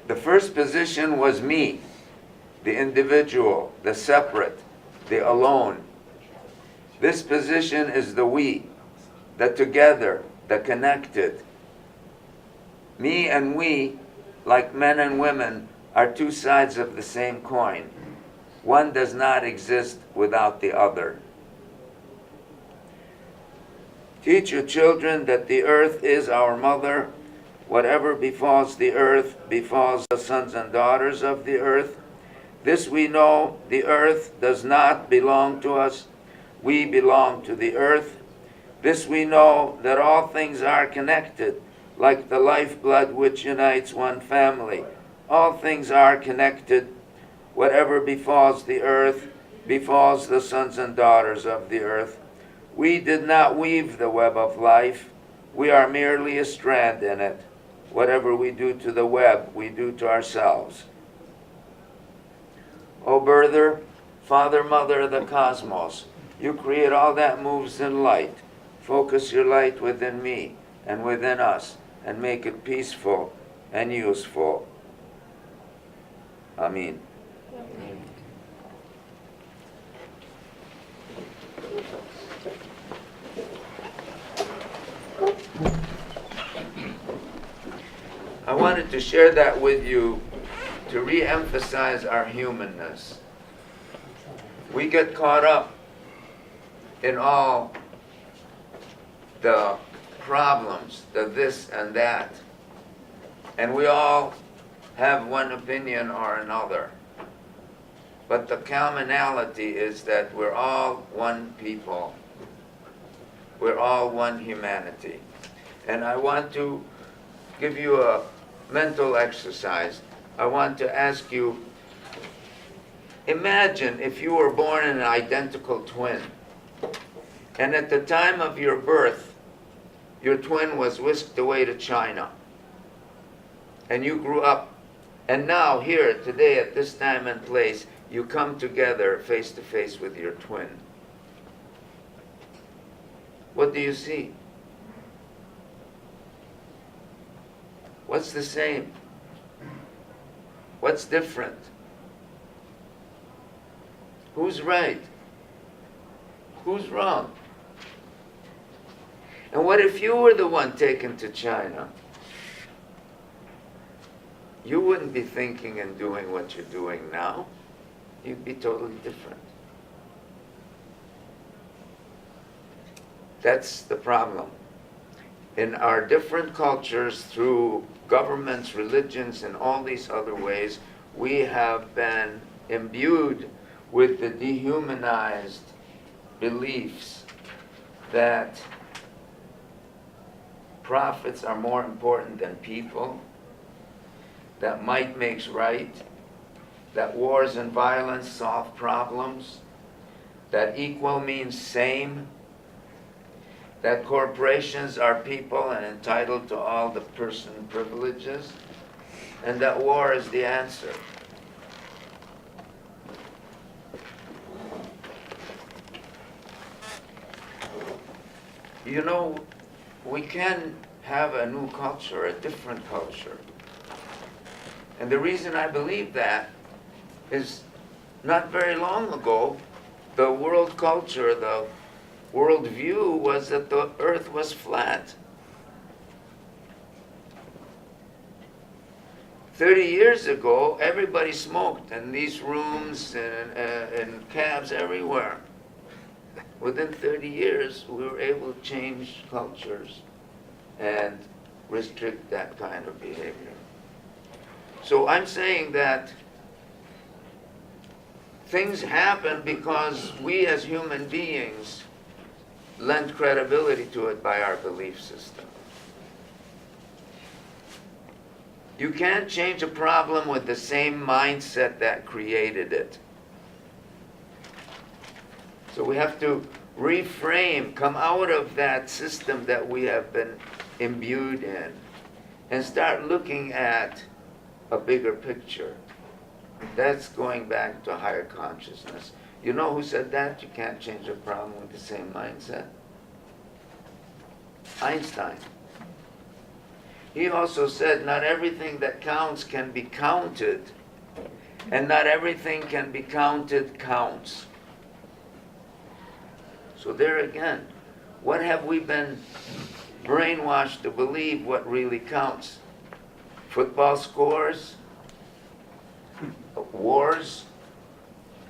The first position was me, the individual, the separate, the alone. This position is the we, the together, the connected. Me and we, like men and women, are two sides of the same coin. One does not exist without the other. Teach your children that the earth is our mother. Whatever befalls the earth befalls the sons and daughters of the earth. This we know, the earth does not belong to us. We belong to the earth. This we know, that all things are connected, like the lifeblood which unites one family. All things are connected. Whatever befalls the earth befalls the sons and daughters of the earth. We did not weave the web of life. We are merely a strand in it. Whatever we do to the web, we do to ourselves. O birther, father, mother of the cosmos, you create all that moves in light. Focus your light within me and within us, and make it peaceful and useful. Amen. I wanted to share that with you to re-emphasize our humanness. We get caught up in all the problems, the this and that, and we all have one opinion or another. But the commonality is that we're all one people. We're all one humanity. And I want to give you a mental exercise. I want to ask you, imagine if you were born an identical twin, and at the time of your birth, your twin was whisked away to China, and you grew up, and now here, today, at this time and place, you come together face to face with your twin. What do you see? What's the same? What's different? Who's right? Who's wrong? And what if you were the one taken to China? You wouldn't be thinking and doing what you're doing now. You'd be totally different. That's the problem. In our different cultures, through governments, religions, and all these other ways, we have been imbued with the dehumanized beliefs that prophets are more important than people, that might makes right, that wars and violence solve problems, that equal means same, that corporations are people and entitled to all the person privileges, and that war is the answer. You know, we can have a new culture, a different culture. And the reason I believe that is not very long ago, the world culture, the world view was that the earth was flat. 30 years ago, everybody smoked in these rooms and cabs everywhere. Within 30 years, we were able to change cultures and restrict that kind of behavior. So I'm saying that things happen because we as human beings lend credibility to it by our belief system. You can't change a problem with the same mindset that created it. So we have to reframe, come out of that system that we have been imbued in, and start looking at a bigger picture. That's going back to higher consciousness. You know who said that? You can't change a problem with the same mindset? Einstein. He also said not everything that counts can be counted, and not everything can be counted counts. So there again, what have we been brainwashed to believe what really counts? Football scores? Wars?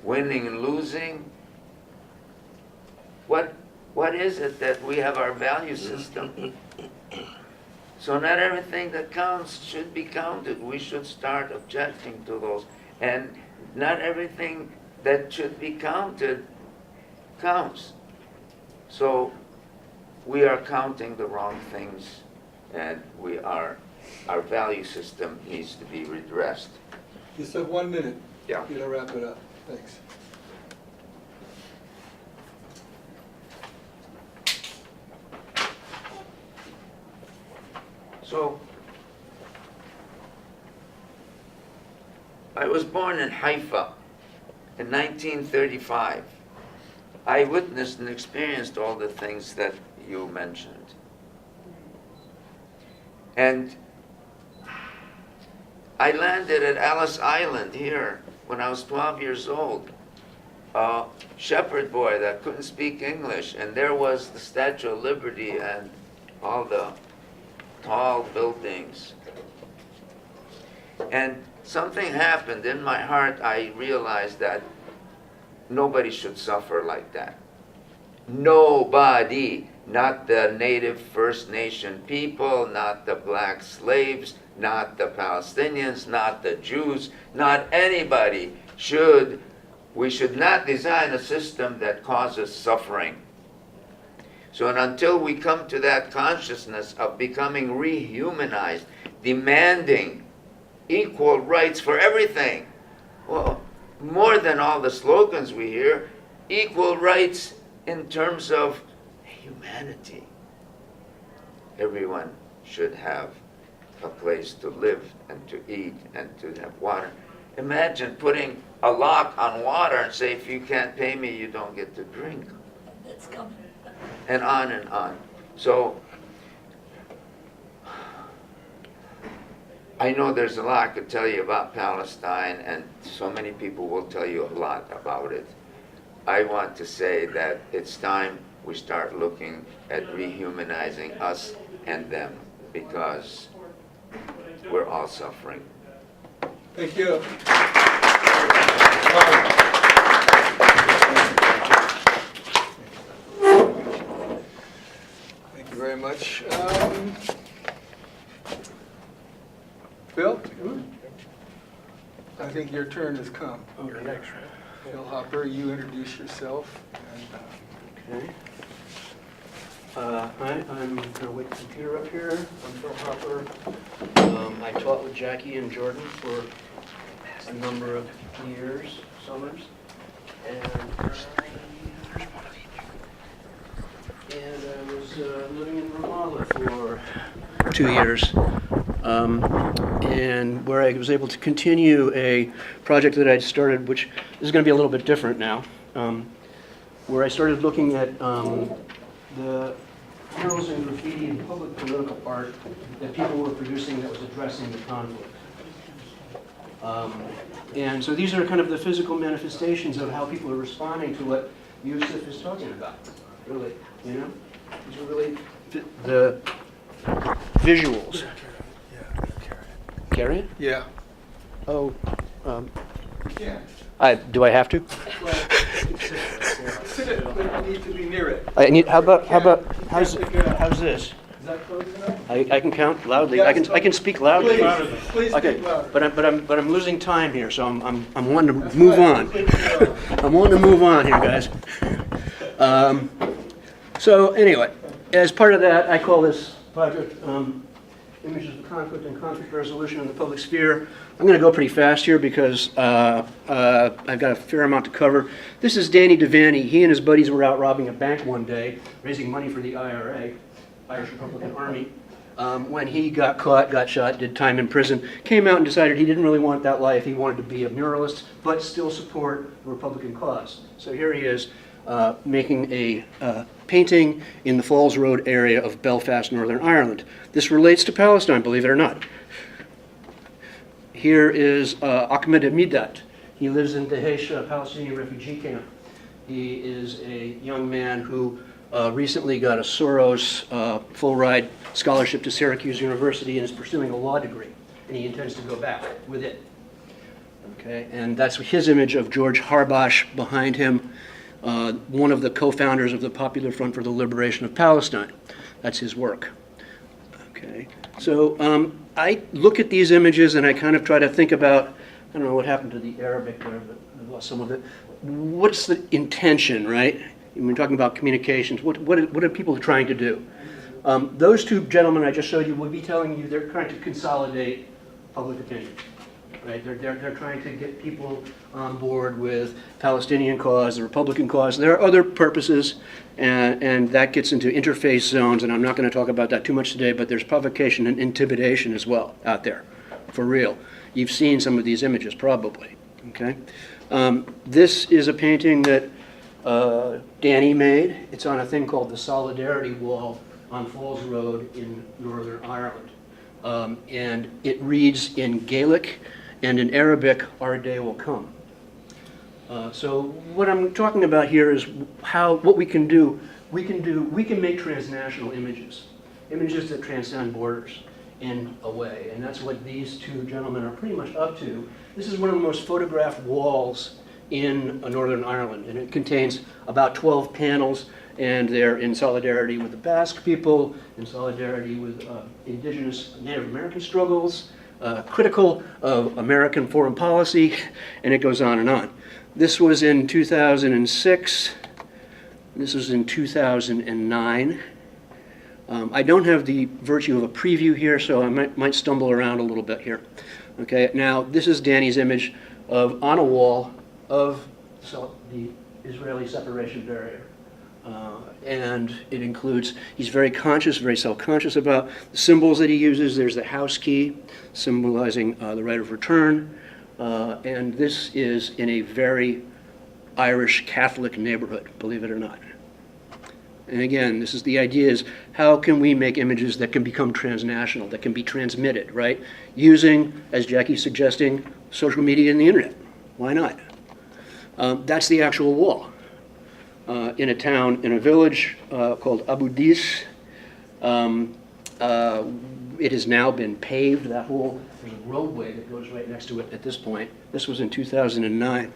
Winning and losing? What is it that we have our value system? So not everything that counts should be counted. We should start objecting to those. And not everything that should be counted counts. So we are counting the wrong things, and our value system needs to be redressed. You said 1 minute. Yeah. You gotta wrap it up. Thanks. So, I was born in Haifa in 1935. I witnessed and experienced all the things that you mentioned. And I landed at Ellis Island here when I was 12 years old. A shepherd boy that couldn't speak English, and there was the Statue of Liberty and all the tall buildings. And something happened in my heart. I realized that nobody should suffer like that. Nobody, not the native First Nation people, not the black slaves, not the Palestinians, not the Jews, not anybody we should not design a system that causes suffering. So until we come to that consciousness of becoming rehumanized, demanding equal rights for everything, well, more than all the slogans we hear, equal rights in terms of humanity. Everyone should have a place to live and to eat and to have water. Imagine putting a lock on water and say, if you can't pay me, you don't get to drink. That's coming. And on and on. So, I know there's a lot I could tell you about Palestine, and so many people will tell you a lot about it. I want to say that it's time we start looking at rehumanizing us and them, because we're all suffering. Thank you. Thank you very much. Bill? I think your turn has come. Okay. Phil Hopper, you introduce yourself. Okay. Hi, I'm going to wait the computer up here. I'm Phil Hopper. I taught with Jackie and Jordan for a number of years, summers. And I was living in Romano for 2 years. And where I was able to continue a project that I'd started, which is going to be a little bit different now, where I started looking at the murals and graffiti and public political art that people were producing that was addressing the conflict. And so these are kind of the physical manifestations of how people are responding to what Yusif is talking about, really, you know? These are really the visuals. Carry it? Yeah. Oh, Yeah. do I have to? Sit it, but you need to be near it. How's this? Is that close enough? I can count loudly. Yeah, I can speak loudly. Please Okay, speak louder. but I'm losing time here, so I'm wanting to move on. I'm wanting to move on here, guys. So anyway, as part of that, I call this project Images of Conflict and Conflict Resolution in the Public Sphere. I'm going to go pretty fast here because I've got a fair amount to cover. This is Danny Devaney. He and his buddies were out robbing a bank one day, raising money for the IRA, Irish Republican Army. When he got caught, got shot, did time in prison, came out and decided he didn't really want that life. He wanted to be a muralist, but still support the Republican cause. So here he is making a painting in the Falls Road area of Belfast, Northern Ireland. This relates to Palestine, believe it or not. Here is Ahmed Midat. He lives in Daesh, a Palestinian refugee camp. He is a young man who recently got a Soros full-ride scholarship to Syracuse University and is pursuing a law degree, and he intends to go back with it. Okay, and that's his image of George Harbash behind him, one of the co-founders of the Popular Front for the Liberation of Palestine. That's his work. Okay, so I look at these images and I kind of try to think about, I don't know what happened to the Arabic there, but I lost some of it. What's the intention, right? When we're talking about communications, what are people trying to do? Those two gentlemen I just showed you would be telling you they're trying to consolidate public opinion. Right? They're trying to get people on board with Palestinian cause, the Republican cause. There are other purposes, and that gets into interface zones, and I'm not going to talk about that too much today, but there's provocation and intimidation as well out there, for real. You've seen some of these images, probably. Okay? This is a painting that Danny made. It's on a thing called the Solidarity Wall on Falls Road in Northern Ireland. And it reads in Gaelic and in Arabic, "Our day will come." So what I'm talking about here is what we can do. We can make transnational images that transcend borders in a way, and that's what these two gentlemen are pretty much up to. This is one of the most photographed walls in Northern Ireland, and it contains about 12 panels, and they're in solidarity with the Basque people, in solidarity with indigenous Native American struggles, critical of American foreign policy, and it goes on and on. This was in 2006. This was in 2009. I don't have the virtue of a preview here, so I might stumble around a little bit here. Okay, now this is Danny's image on a wall of the Israeli separation barrier. And it includes, he's very conscious, very self-conscious about the symbols that he uses. There's the house key, symbolizing the right of return. And this is in a very Irish Catholic neighborhood, believe it or not. And again, this is the idea is, how can we make images that can become transnational, that can be transmitted, right? Using, as Jackie's suggesting, social media and the internet. Why not? That's the actual wall. In a town, in a village called Abu Dis. It has now been paved, that whole, there's a roadway that goes right next to it at this point. This was in 2009.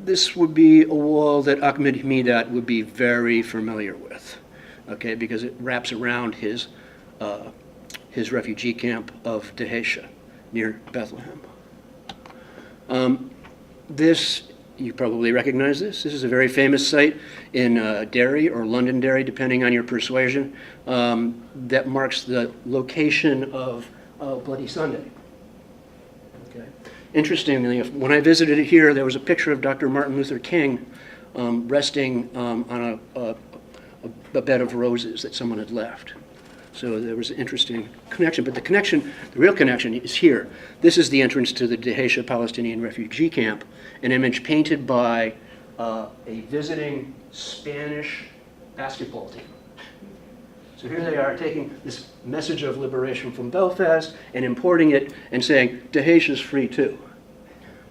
This would be a wall that Ahmed Hamidat would be very familiar with, okay, because it wraps around his refugee camp of Dahisha near Bethlehem. This, you probably recognize this. This is a very famous site in Derry or Londonderry, depending on your persuasion, that marks the location of Bloody Sunday. Okay. Interestingly, when I visited it here, there was a picture of Dr. Martin Luther King resting on a bed of roses that someone had left. So there was an interesting connection, but the real connection is here. This is the entrance to the Dahisha Palestinian refugee camp, an image painted by a visiting Spanish basketball team. So here they are taking this message of liberation from Belfast and importing it and saying, Dahisha's free too.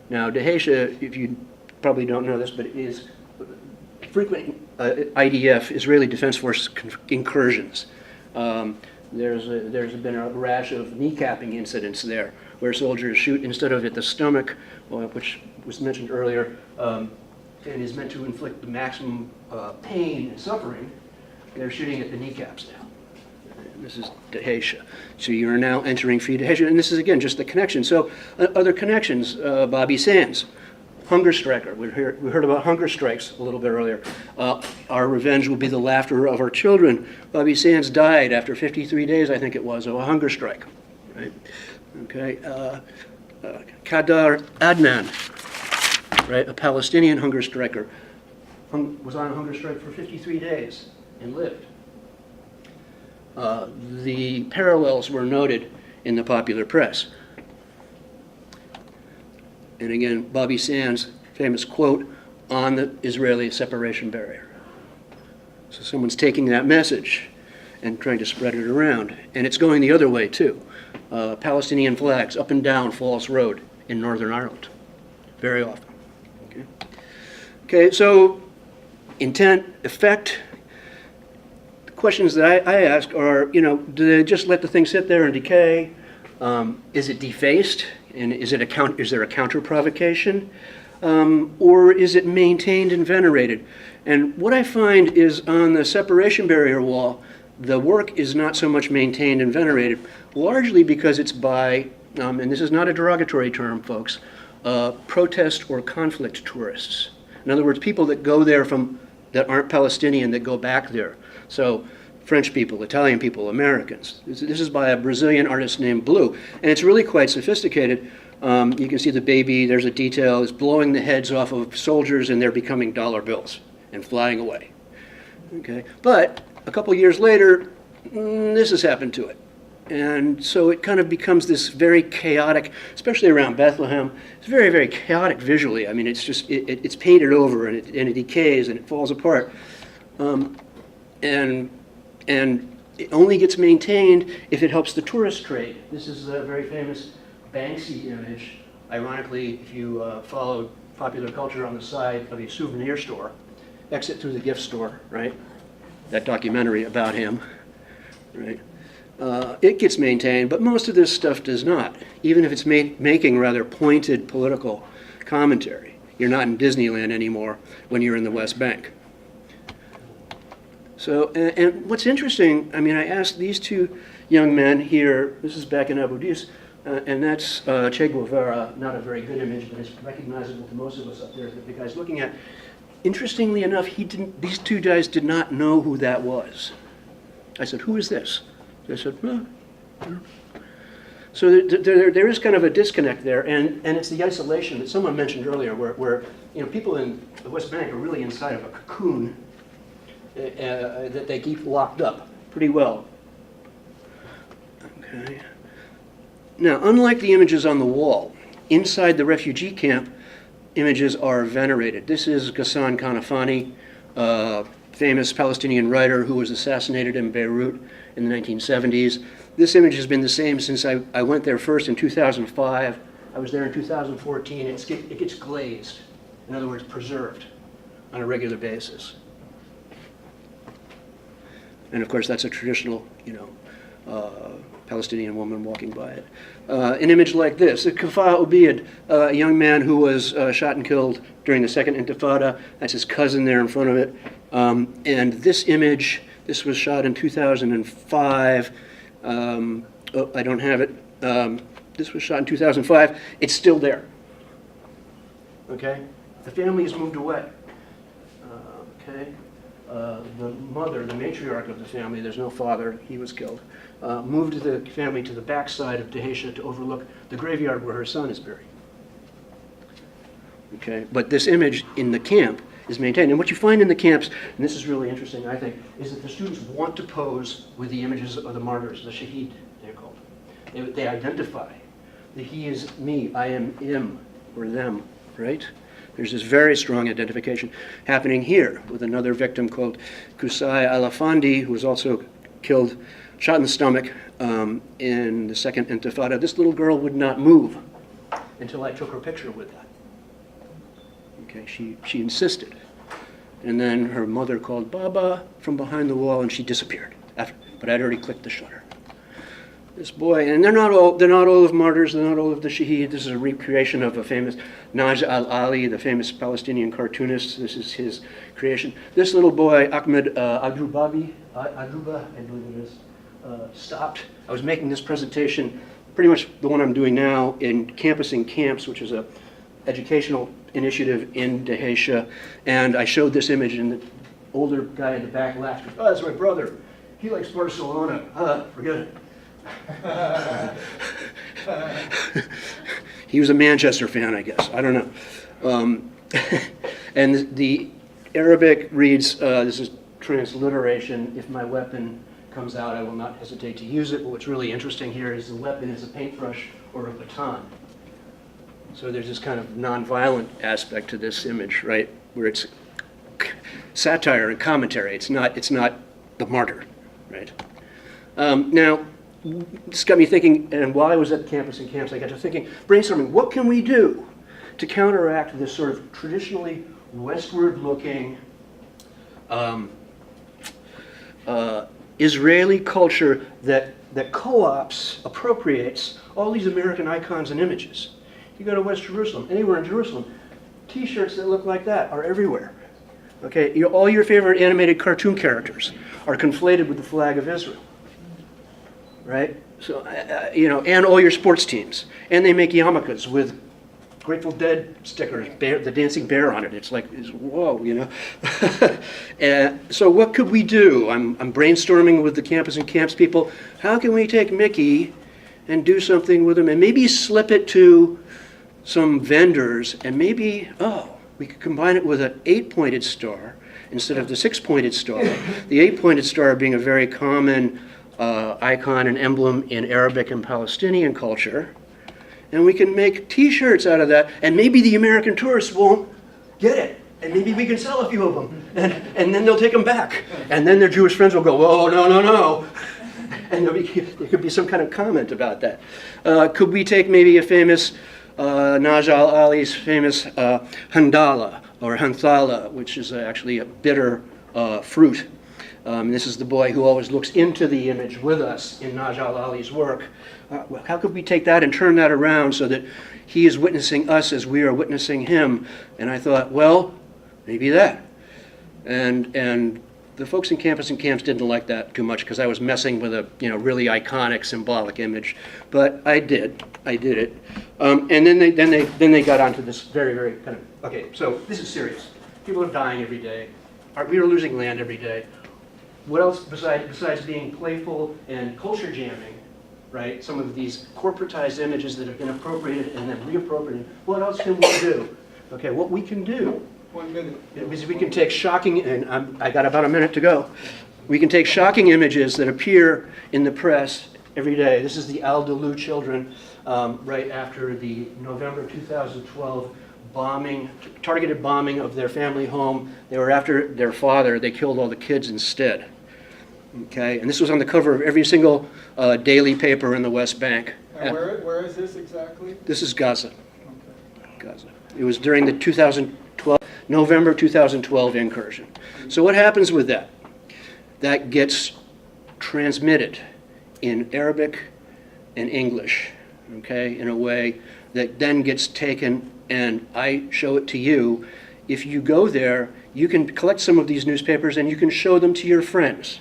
Now Dahisha, if you probably don't know this, but it is frequent IDF, Israeli Defense Force incursions. There's been a rash of kneecapping incidents there, where soldiers shoot instead of at the stomach, which was mentioned earlier, and is meant to inflict the maximum pain and suffering. They're shooting at the kneecaps now. And this is Dahisha. So you're now entering free Dahisha, and this is again just the connection. So other connections, Bobby Sands. Hunger striker. We heard about hunger strikes a little bit earlier. Our revenge will be the laughter of our children. Bobby Sands died after 53 days, I think it was, of a hunger strike. Right? Okay. Kadar Adnan, right? A Palestinian hunger striker, was on a hunger strike for 53 days and lived. The parallels were noted in the popular press. And again, Bobby Sands' famous quote on the Israeli separation barrier. So someone's taking that message and trying to spread it around. And it's going the other way, too. Palestinian flags up and down Falls Road in Northern Ireland, very often. Okay, so intent, effect. The questions that I ask are, do they just let the thing sit there and decay? Is it defaced? And is there a counter provocation? Or is it maintained and venerated? And what I find is on the separation barrier wall, the work is not so much maintained and venerated, largely because it's by, and this is not a derogatory term, folks, protest or conflict tourists. In other words, people that go there that aren't Palestinian that go back there. So French people, Italian people, Americans. This is by a Brazilian artist named Blue. And it's really quite sophisticated. You can see the baby, there's a detail, it's blowing the heads off of soldiers and they're becoming dollar bills and flying away. Okay, but a couple years later, this has happened to it. And so it kind of becomes this very chaotic, especially around Bethlehem. It's very, very chaotic visually. I mean, it's just, it's painted over and it decays and it falls apart. And it only gets maintained if it helps the tourist trade. This is a very famous Maxey image. Ironically, if you follow popular culture on the side of a souvenir store, exit through the gift store, right? That documentary about him, right? It gets maintained, but most of this stuff does not, even if it's making rather pointed political commentary. You're not in Disneyland anymore when you're in the West Bank. So, and what's interesting, I mean, I asked these two young men here, this is back in Abu Dis, and that's Che Guevara, not a very good image, but it's recognizable to most of us up there that the guy's looking at. Interestingly enough, these two guys did not know who that was. I said, who is this? They said, well. So there is kind of a disconnect there, and it's the isolation that someone mentioned earlier, where people in the West Bank are really inside of a cocoon that they keep locked up pretty well. Okay. Now, unlike the images on the wall, inside the refugee camp, images are venerated. This is Ghassan Kanafani, famous Palestinian writer who was assassinated in Beirut in the 1970s. This image has been the same since I went there first in 2005. I was there in 2014. It gets glazed, in other words, preserved on a regular basis. And of course, that's a traditional, Palestinian woman walking by it. An image like this, Kafa Obeid, a young man who was shot and killed during the Second Intifada. That's his cousin there in front of it. And this image, this was shot in 2005. I don't have it. This was shot in 2005. It's still there. Okay? The family has moved away. Okay? The mother, the matriarch of the family, there's no father, he was killed, moved the family to the backside of Dahisha to overlook the graveyard where her son is buried. Okay, but this image in the camp is maintained. And what you find in the camps, and this is really interesting, I think, is that the students want to pose with the images of the martyrs, the shaheed, they're called. They identify that he is me, I am him, or them, right? There's this very strong identification happening here with another victim called Qusay Alafandi, who was also killed, shot in the stomach in the Second Intifada. This little girl would not move until I took her picture with that. Okay, she insisted. And then her mother called Baba from behind the wall and she disappeared. But I'd already clicked the shutter. This boy, and they're not all of martyrs, they're not all of the shaheed. This is a recreation of a famous Naj al-Ali, the famous Palestinian cartoonist. This is his creation. This little boy, Ahmed Adruba, I believe it is, stopped. I was making this presentation, pretty much the one I'm doing now, in Campus in Camps, which is a educational initiative in Dahisha, and I showed this image, and the older guy in the back laughed. Oh, that's my brother. He likes Barcelona. Forget it. He was a Manchester fan, I guess. I don't know. And the Arabic reads, this is transliteration, if my weapon comes out, I will not hesitate to use it. But what's really interesting here is the weapon is a paintbrush or a baton. So there's this kind of nonviolent aspect to this image, right? Where it's satire and commentary. It's not the martyr, right? Now, this got me thinking, and while I was at Campus in Camps, I got to thinking, brainstorming, what can we do to counteract this sort of traditionally westward-looking Israeli culture that co-ops, appropriates all these American icons and images? You go to West Jerusalem, anywhere in Jerusalem, T-shirts that look like that are everywhere. Okay, all your favorite animated cartoon characters are conflated with the flag of Israel. Right? So, and all your sports teams. And they make yarmulkes with Grateful Dead stickers, the dancing bear on it. It's like, whoa, you know. And so what could we do? I'm brainstorming with the campus and camps people. How can we take Mickey and do something with him and maybe slip it to some vendors and maybe, we could combine it with an 8-pointed star instead of the 6-pointed star. The 8-pointed star being a very common icon and emblem in Arabic and Palestinian culture. And we can make T-shirts out of that, and maybe the American tourists won't get it, and maybe we can sell a few of them, and then they'll take them back, and then their Jewish friends will go, "Whoa, no, no, no," and there could be some kind of comment about that. Could we take maybe a famous Najal Ali's famous handala or hanthala, which is actually a bitter fruit. This is the boy who always looks into the image with us in Najal Ali's work. Well, how could we take that and turn that around so that he is witnessing us as we are witnessing him? And I thought, well, maybe that. And the folks in campus and camps didn't like that too much because I was messing with a really iconic symbolic image. But I did it. And then they got onto this very, very kind of, okay, so this is serious. People are dying every day. We are losing land every day. What else besides being playful and culture jamming, right? Some of these corporatized images that have been appropriated and then reappropriated. What else can we do? Okay, what we can do 1 minute. is we can take shocking, and I got about a minute to go. We can take shocking images that appear in the press every day. This is the Al-Dalu children right after the November 2012 targeted bombing of their family home. They were after their father. They killed all the kids instead. Okay, and this was on the cover of every single daily paper in the West Bank. And where is this exactly? This is Gaza. Okay. Gaza. It was during the November 2012 incursion. So what happens with that? That gets transmitted in Arabic and English, okay, in a way that then gets taken and I show it to you. If you go there, you can collect some of these newspapers and you can show them to your friends.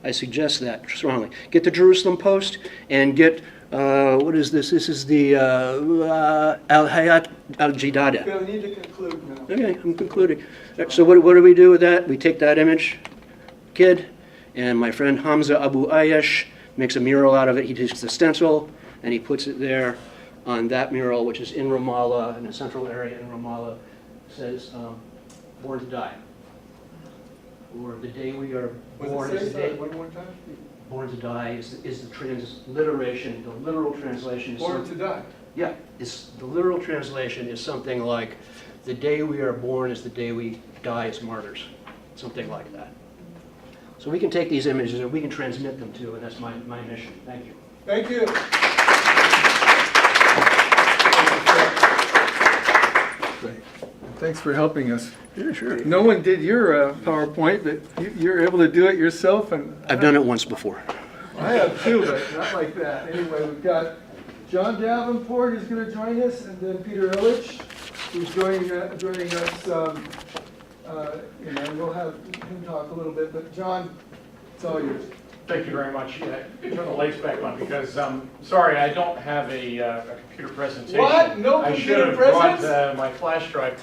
I suggest that strongly. Get the Jerusalem Post and get, what is this? This is the Al-Hayat Al-Jidada. Bill, you need to conclude now. Okay, I'm concluding. So what do we do with that? We take that image, kid, and my friend Hamza Abu Ayash makes a mural out of it. He takes the stencil and he puts it there on that mural, which is in Ramallah, in a central area in Ramallah. It says, born to die. Or the day we are born is the day. One more time. Born to die is the transliteration, the literal translation. Is Born to die. Yeah, the literal translation is something like, the day we are born is the day we die as martyrs. Something like that. So we can take these images and we can transmit them too, and that's my mission. Thank you. Thank you. Great. Thanks for helping us. Yeah, sure. No one did your PowerPoint, but you're able to do it yourself, and I've done it once before. I have too, but not like that. Anyway, we've got John Davenport who's going to join us, and then Peter Illich, who's joining us. We'll have him talk a little bit, but John, it's all yours. Thank you very much. Yeah, turn the lights back on because, sorry, I don't have a computer presentation. What? No I computer should have brought presents? my flash drive.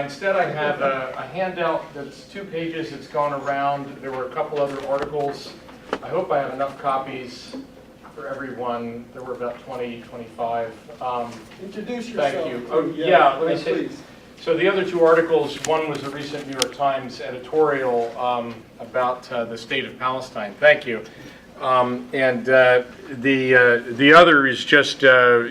Instead, I have a handout that's 2 pages. It's gone around. There were a couple other articles. I hope I have enough copies for everyone. There were about 20, 25. Introduce yourself. Thank you. Oh, yeah, let me say. Please. So the other 2 articles, one was a recent New York Times editorial about the state of Palestine. Thank you. And the other is just an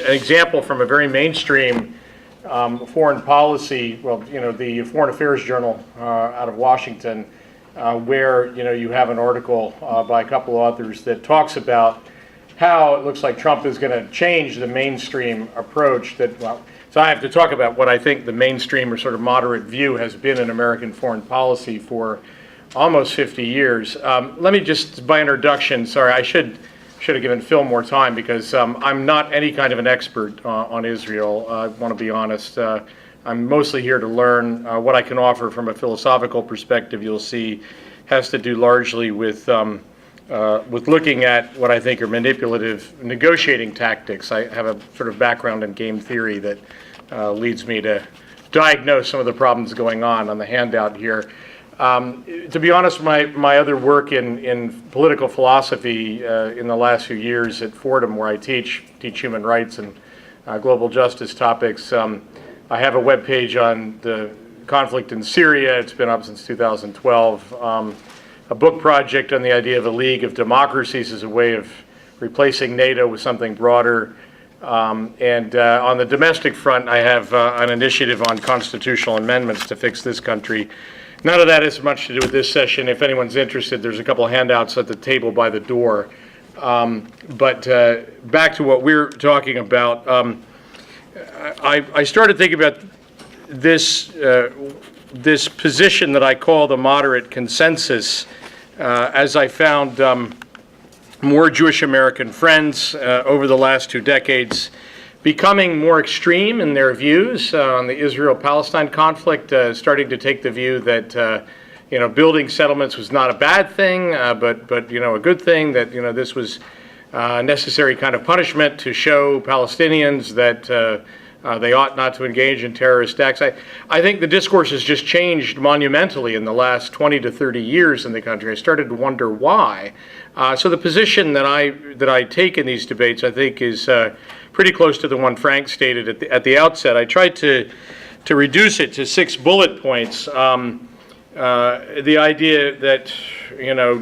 example from a very mainstream foreign policy, well, the Foreign Affairs Journal out of Washington, where, you have an article by a couple authors that talks about how it looks like Trump is going to change the mainstream approach that, well, so I have to talk about what I think the mainstream or sort of moderate view has been in American foreign policy for almost 50 years. Let me just, by introduction, sorry, I should have given Phil more time because I'm not any kind of an expert on Israel. I want to be honest. I'm mostly here to learn. What I can offer from a philosophical perspective, you'll see, has to do largely with with looking at what I think are manipulative negotiating tactics. I have a sort of background in game theory that leads me to diagnose some of the problems going on the handout here. To be honest, my other work in political philosophy in the last few years at Fordham, where I teach human rights and global justice topics, I have a webpage on the conflict in Syria. It's been up since 2012. A book project on the idea of a League of Democracies as a way of replacing NATO with something broader. And on the domestic front, I have an initiative on constitutional amendments to fix this country. None of that has much to do with this session. If anyone's interested, there's a couple of handouts at the table by the door. But back to what we're talking about, I started thinking about this position that I call the moderate consensus as I found more Jewish American friends over the last 2 decades becoming more extreme in their views on the Israel-Palestine conflict, starting to take the view that building settlements was not a bad thing, but a good thing, that this was necessary kind of punishment to show Palestinians that they ought not to engage in terrorist acts. I think the discourse has just changed monumentally in the last 20 to 30 years in the country. I started to wonder why. So the position that I take in these debates, I think, is pretty close to the one Frank stated at the outset. I tried to reduce it to 6 bullet points. The idea that,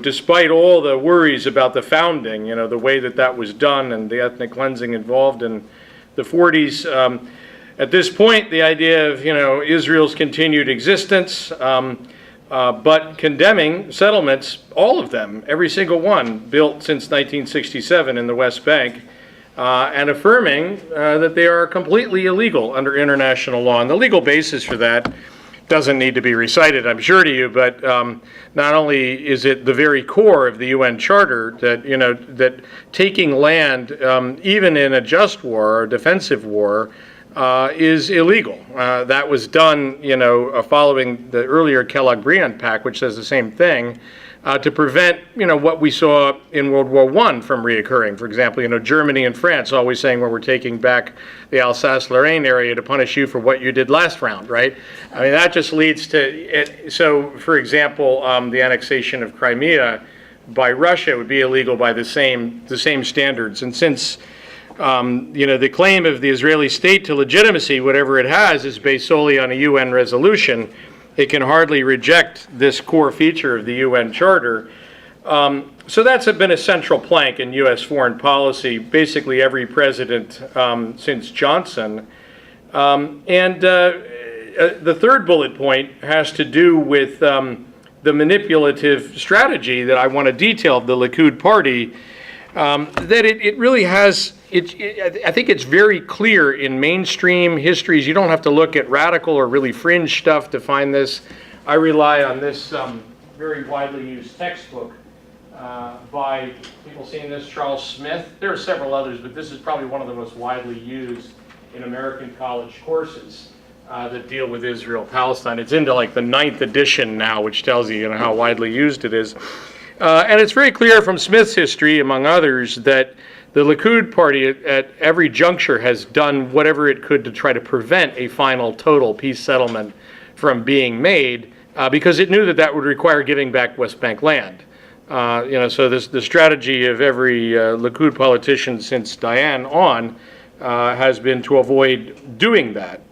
despite all the worries about the founding, the way that was done and the ethnic cleansing involved in the 40s, at this point, the idea of, Israel's continued existence, but condemning settlements, all of them, every single one, built since 1967 in the West Bank, and affirming that they are completely illegal under international law. And the legal basis for that doesn't need to be recited, I'm sure, to you, but not only is it the very core of the UN Charter that, that taking land, even in a just war or defensive war, is illegal. That was done, following the earlier Kellogg-Briand Pact, which says the same thing, to prevent, what we saw in World War I from reoccurring. For example, Germany and France always saying, well, we're taking back the Alsace-Lorraine area to punish you for what you did last round, right? I mean, that just leads to it. So, for example, the annexation of Crimea by Russia would be illegal by the same standards. And since the claim of the Israeli state to legitimacy, whatever it has, is based solely on a UN resolution, it can hardly reject this core feature of the UN Charter. So that's been a central plank in U.S. foreign policy, basically every president since Johnson. And the third bullet point has to do with the manipulative strategy that I want to detail of the Likud party, that it really has. I think it's very clear in mainstream histories. You don't have to look at radical or really fringe stuff to find this. I rely on this very widely used textbook by, people seeing this, Charles Smith. There are several others, but this is probably one of the most widely used in American college courses that deal with Israel-Palestine. It's into like the 9th edition now, which tells you, how widely used it is. And it's very clear from Smith's history, among others, that the Likud party at every juncture has done whatever it could to try to prevent a final total peace settlement from being made, because it knew that would require giving back West Bank land. So the strategy of every Likud politician since Dayan on has been to avoid doing that.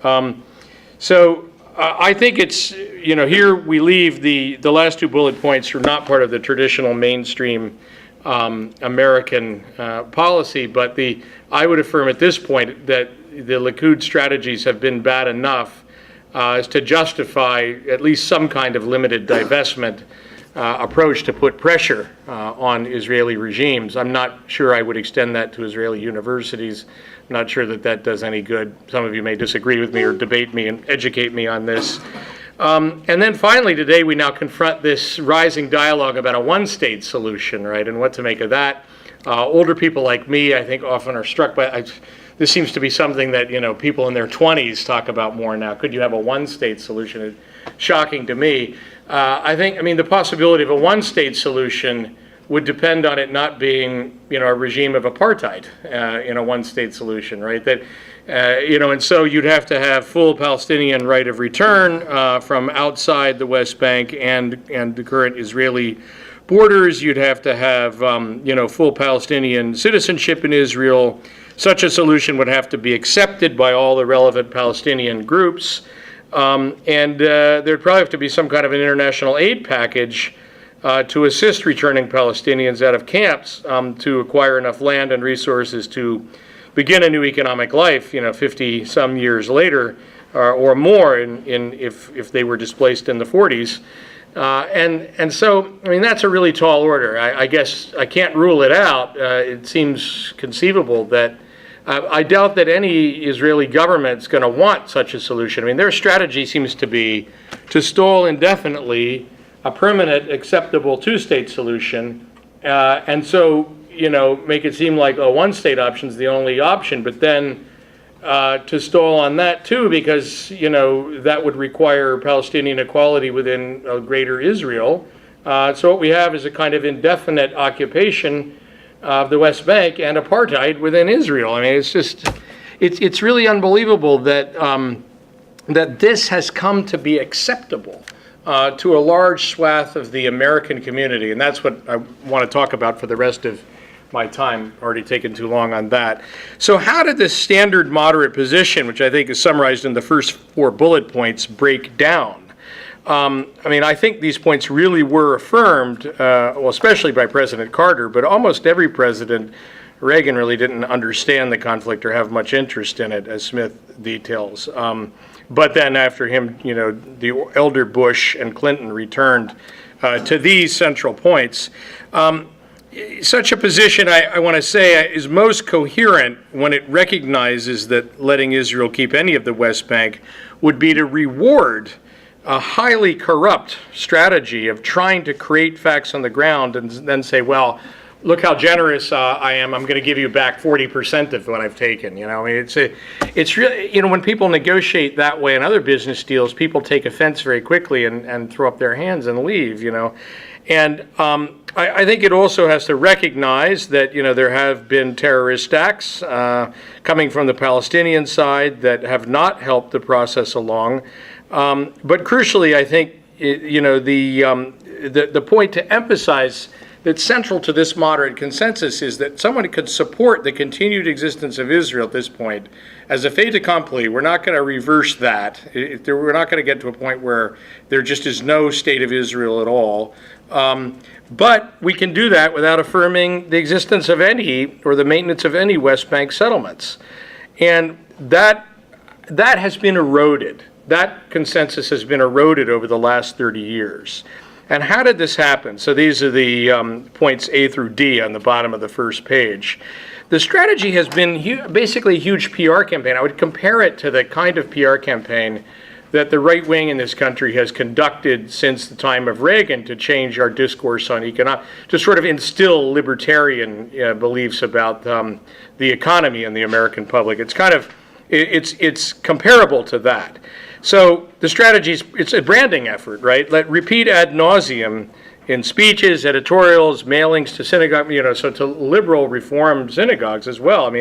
I think it's, here we leave the last 2 bullet points are not part of the traditional mainstream American policy, but I would affirm at this point that the Likud strategies have been bad enough as to justify at least some kind of limited divestment approach to put pressure on Israeli regimes. I'm not sure I would extend that to Israeli universities. I'm not sure that does any good. Some of you may disagree with me or debate me and educate me on this. And then finally, today we now confront this rising dialogue about a one-state solution, right, and what to make of that. Older people like me, I think, often are struck by, this seems to be something that, people in their 20s talk about more now. Could you have a one-state solution? It's shocking to me. The possibility of a one-state solution would depend on it not being, a regime of apartheid in a one-state solution, right? That, and so you'd have to have full Palestinian right of return from outside the West Bank and the current Israeli borders. You'd have to have, full Palestinian citizenship in Israel. Such a solution would have to be accepted by all the relevant Palestinian groups. And there'd probably have to be some kind of an international aid package to assist returning Palestinians out of camps to acquire enough land and resources to begin a new economic life, 50 some years later or more if they were displaced in the 40s. And so, that's a really tall order. I guess I can't rule it out. It seems conceivable that I doubt that any Israeli government's going to want such a solution. Their strategy seems to be to stall indefinitely a permanent, acceptable two-state solution, and so, make it seem like a one-state option is the only option, but then to stall on that too, because, that would require Palestinian equality within a greater Israel. So what we have is a kind of indefinite occupation of the West Bank and apartheid within Israel. It's really unbelievable that that this has come to be acceptable to a large swath of the American community, and that's what I want to talk about for the rest of my time. Already taken too long on that. So how did this standard moderate position, which I think is summarized in the first 4 bullet points, break down? I think these points really were affirmed, especially by President Carter, but almost every president. Reagan really didn't understand the conflict or have much interest in it, as Smith details. But then after him, the elder Bush and Clinton returned to these central points. Such a position, I want to say, is most coherent when it recognizes that letting Israel keep any of the West Bank would be to reward a highly corrupt strategy of trying to create facts on the ground and then say, well, look how generous I am. I'm going to give you back 40% of what I've taken. It's really, when people negotiate that way in other business deals, people take offense very quickly and throw up their hands and leave. And I think it also has to recognize that there have been terrorist acts coming from the Palestinian side that have not helped the process along. But crucially, I think the point to emphasize that's central to this moderate consensus is that someone could support the continued existence of Israel at this point as a fait accompli. We're not going to reverse that. We're not going to get to a point where there just is no state of Israel at all. But we can do that without affirming the existence of any or the maintenance of any West Bank settlements. And that has been eroded. That consensus has been eroded over the last 30 years. And how did this happen? So these are the points A through D on the bottom of the first page. The strategy has been basically a huge PR campaign. I would compare it to the kind of PR campaign that the right wing in this country has conducted since the time of Reagan to change our discourse on economic, to sort of instill libertarian beliefs about the economy in the American public. It's kind of, it's comparable to that. So the strategy is, it's a branding effort, right? Let repeat ad nauseum in speeches, editorials, mailings to synagogue, so to liberal reform synagogues as well.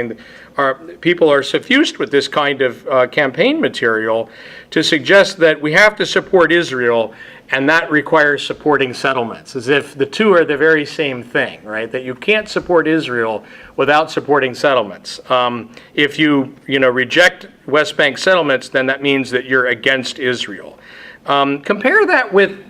Our people are suffused with this kind of campaign material to suggest that we have to support Israel, and that requires supporting settlements, as if the two are the very same thing, right? That you can't support Israel without supporting settlements. If you reject West Bank settlements, then that means that you're against Israel. Compare that with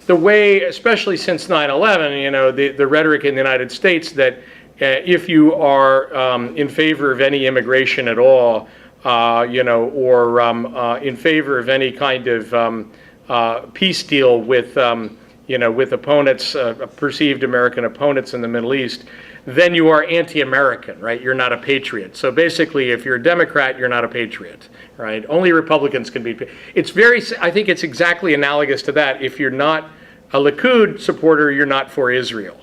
the way, especially since 9/11, the rhetoric in the United States that if you are in favor of any immigration at all, or in favor of any kind of peace deal with, with opponents, perceived American opponents in the Middle East, then you are anti-American, right? You're not a patriot. So basically, if you're a Democrat, you're not a patriot, right? Only Republicans can be. I think it's exactly analogous to that. If you're not a Likud supporter, you're not for Israel,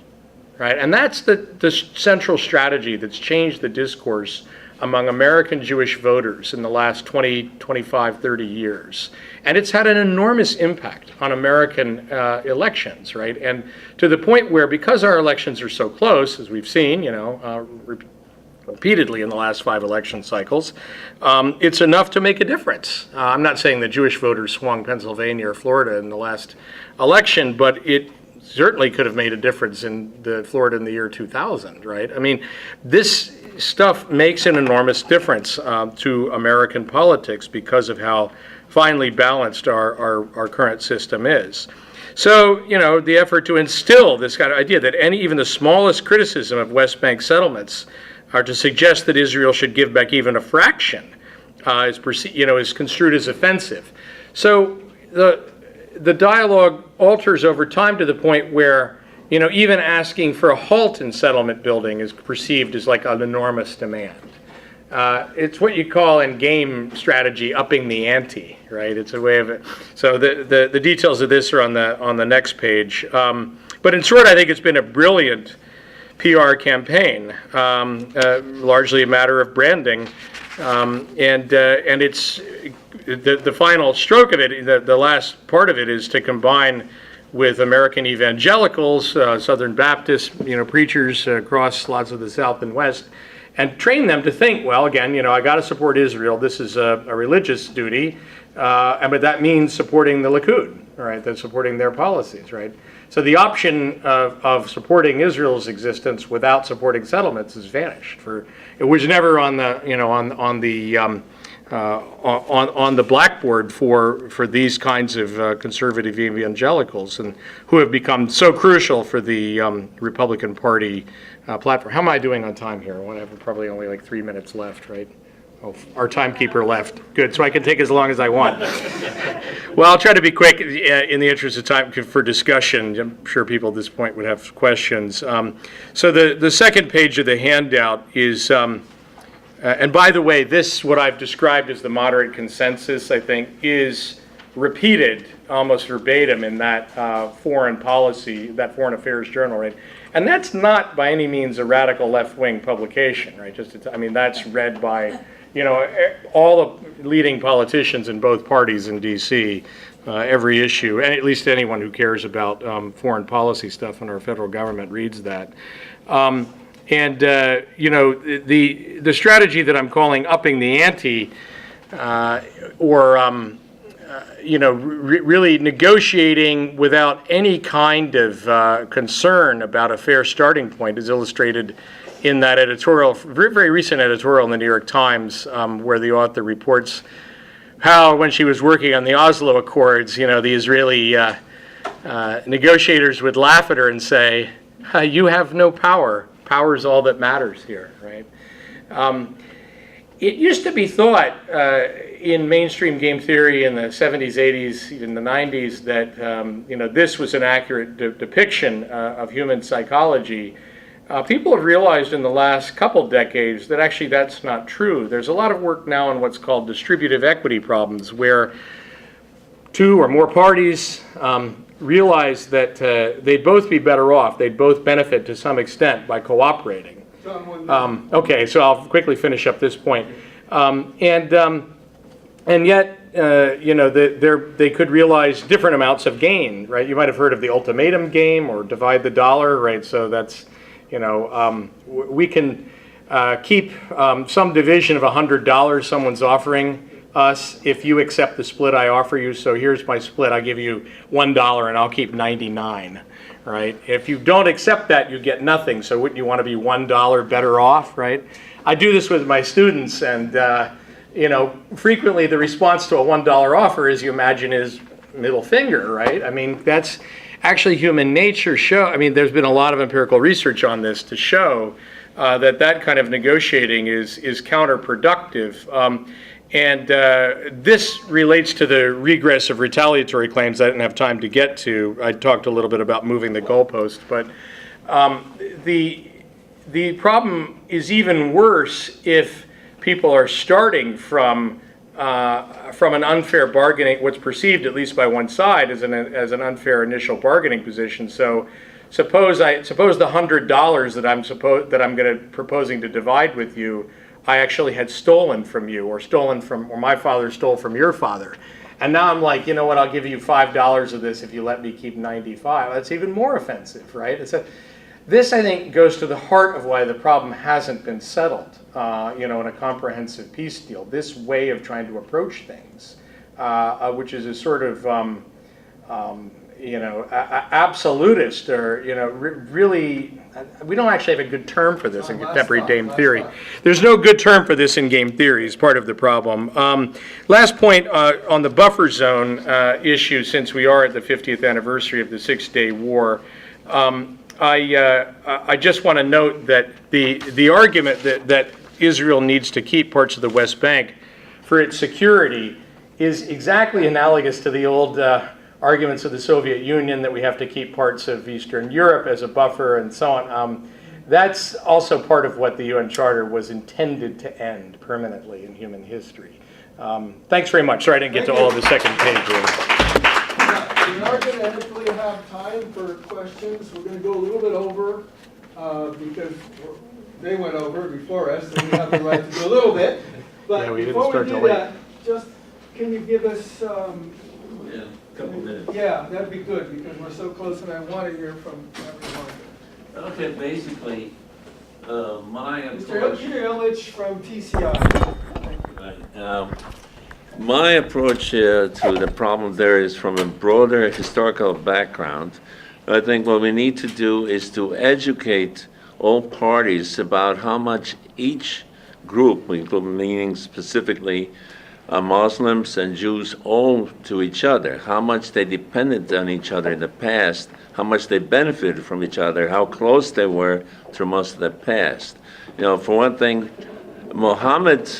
right? And that's the central strategy that's changed the discourse among American Jewish voters in the last 20, 25, 30 years. And it's had an enormous impact on American elections, right? And to the point where, because our elections are so close, as we've seen, repeatedly in the last 5 election cycles, it's enough to make a difference. I'm not saying the Jewish voters swung Pennsylvania or Florida in the last election, but it certainly could have made a difference in Florida in the year 2000, right? I mean, this stuff makes an enormous difference to American politics because of how finely balanced our current system is. So, the effort to instill this kind of idea that even the smallest criticism of West Bank settlements are to suggest that Israel should give back even a fraction is construed as offensive. So the dialogue alters over time to the point where, even asking for a halt in settlement building is perceived as like an enormous demand. It's what you call in game strategy upping the ante, right? It's a way of it. So the details of this are on the next page. But in short, I think it's been a brilliant PR campaign, largely a matter of branding, and it's the final stroke of it. The last part of it is to combine with American evangelicals, Southern Baptist, preachers across lots of the South and West, and train them to think, well, again, I got to support Israel. This is a religious duty, but that means supporting the Likud, right? That's supporting their policies, right? So the option of supporting Israel's existence without supporting settlements has vanished. It was never on the on the blackboard for these kinds of conservative evangelicals, and who have become so crucial for the Republican Party platform. How am I doing on time here? I have probably only like 3 minutes left, right? Oh, our timekeeper left. Good, so I can take as long as I want. Well, I'll try to be quick in the interest of time for discussion. I'm sure people at this point would have questions. So the second page of the handout is, and by the way, this, what I've described as the moderate consensus, I think, is repeated almost verbatim in that foreign affairs journal, right? And that's not by any means a radical left-wing publication, right? That's read by all the leading politicians in both parties in D.C., every issue, and at least anyone who cares about foreign policy stuff in our federal government reads that. The strategy that I'm calling upping the ante, really negotiating without any kind of concern about a fair starting point, is illustrated in that editorial, very recent editorial in the New York Times, where the author reports how, when she was working on the Oslo Accords, the Israeli negotiators would laugh at her and say, "You have no power. Power is all that matters here," right? It used to be thought in mainstream game theory in the 70s, 80s, even the 90s, that this was an accurate depiction of human psychology. People have realized in the last couple decades that actually that's not true. There's a lot of work now on what's called distributive equity problems, where 2 or more parties realize that they'd both be better off, they'd both benefit to some extent by cooperating. Okay, so I'll quickly finish up this point. And yet, they could realize different amounts of gain, right? You might have heard of the ultimatum game or divide the dollar, right? So that's, we can keep some division of $100 someone's offering us if you accept the split I offer you. So here's my split. I'll give you $1 and I'll keep 99, right? If you don't accept that, you get nothing. So wouldn't you want to be $1 better off, right? I do this with my students, and frequently the response to a $1 offer, as you imagine, is middle finger, right? I mean, that's actually human nature. There's been a lot of empirical research on this to show that kind of negotiating is counterproductive. This relates to the regress of retaliatory claims I didn't have time to get to. I talked a little bit about moving the goalpost, but the problem is even worse if people are starting from an unfair bargaining, what's perceived, at least by one side, as an unfair initial bargaining position. So suppose the $100 that I'm proposing to divide with you, I actually had stolen from you, or my father stole from your father. And now I'm like, you know what, I'll give you $5 of this if you let me keep 95. That's even more offensive, right? This, I think, goes to the heart of why the problem hasn't been settled, in a comprehensive peace deal. This way of trying to approach things, which is a sort of, absolutist, or, really, we don't actually have a good term for this in contemporary game theory. There's no good term for this in game theory, is part of the problem. Last point on the buffer zone issue, since we are at the 50th anniversary of the Six-Day War, I just want to note that the argument that Israel needs to keep parts of the West Bank for its security is exactly analogous to the old arguments of the Soviet Union that we have to keep parts of Eastern Europe as a buffer and so on. That's also part of what the UN Charter was intended to end permanently in human history. Thanks very much. Sorry I didn't get to all of the second page. We are going to eventually have time for questions. We're going to go a little bit over because they went over before us, so we have the right to do a little bit. But Yeah, we didn't before start we till do late. that, just can you give us, Yeah, a couple minutes. yeah, that'd be good because we're so close and I want to hear from everyone. Okay, basically, my Mr. approach. Peter Illich from TCI. Right. My approach to the problem there is from a broader historical background. I think what we need to do is to educate all parties about how much each group, meaning specifically Muslims and Jews, owe to each other, how much they depended on each other in the past, how much they benefited from each other, how close they were through most of the past. For one thing, Muhammad,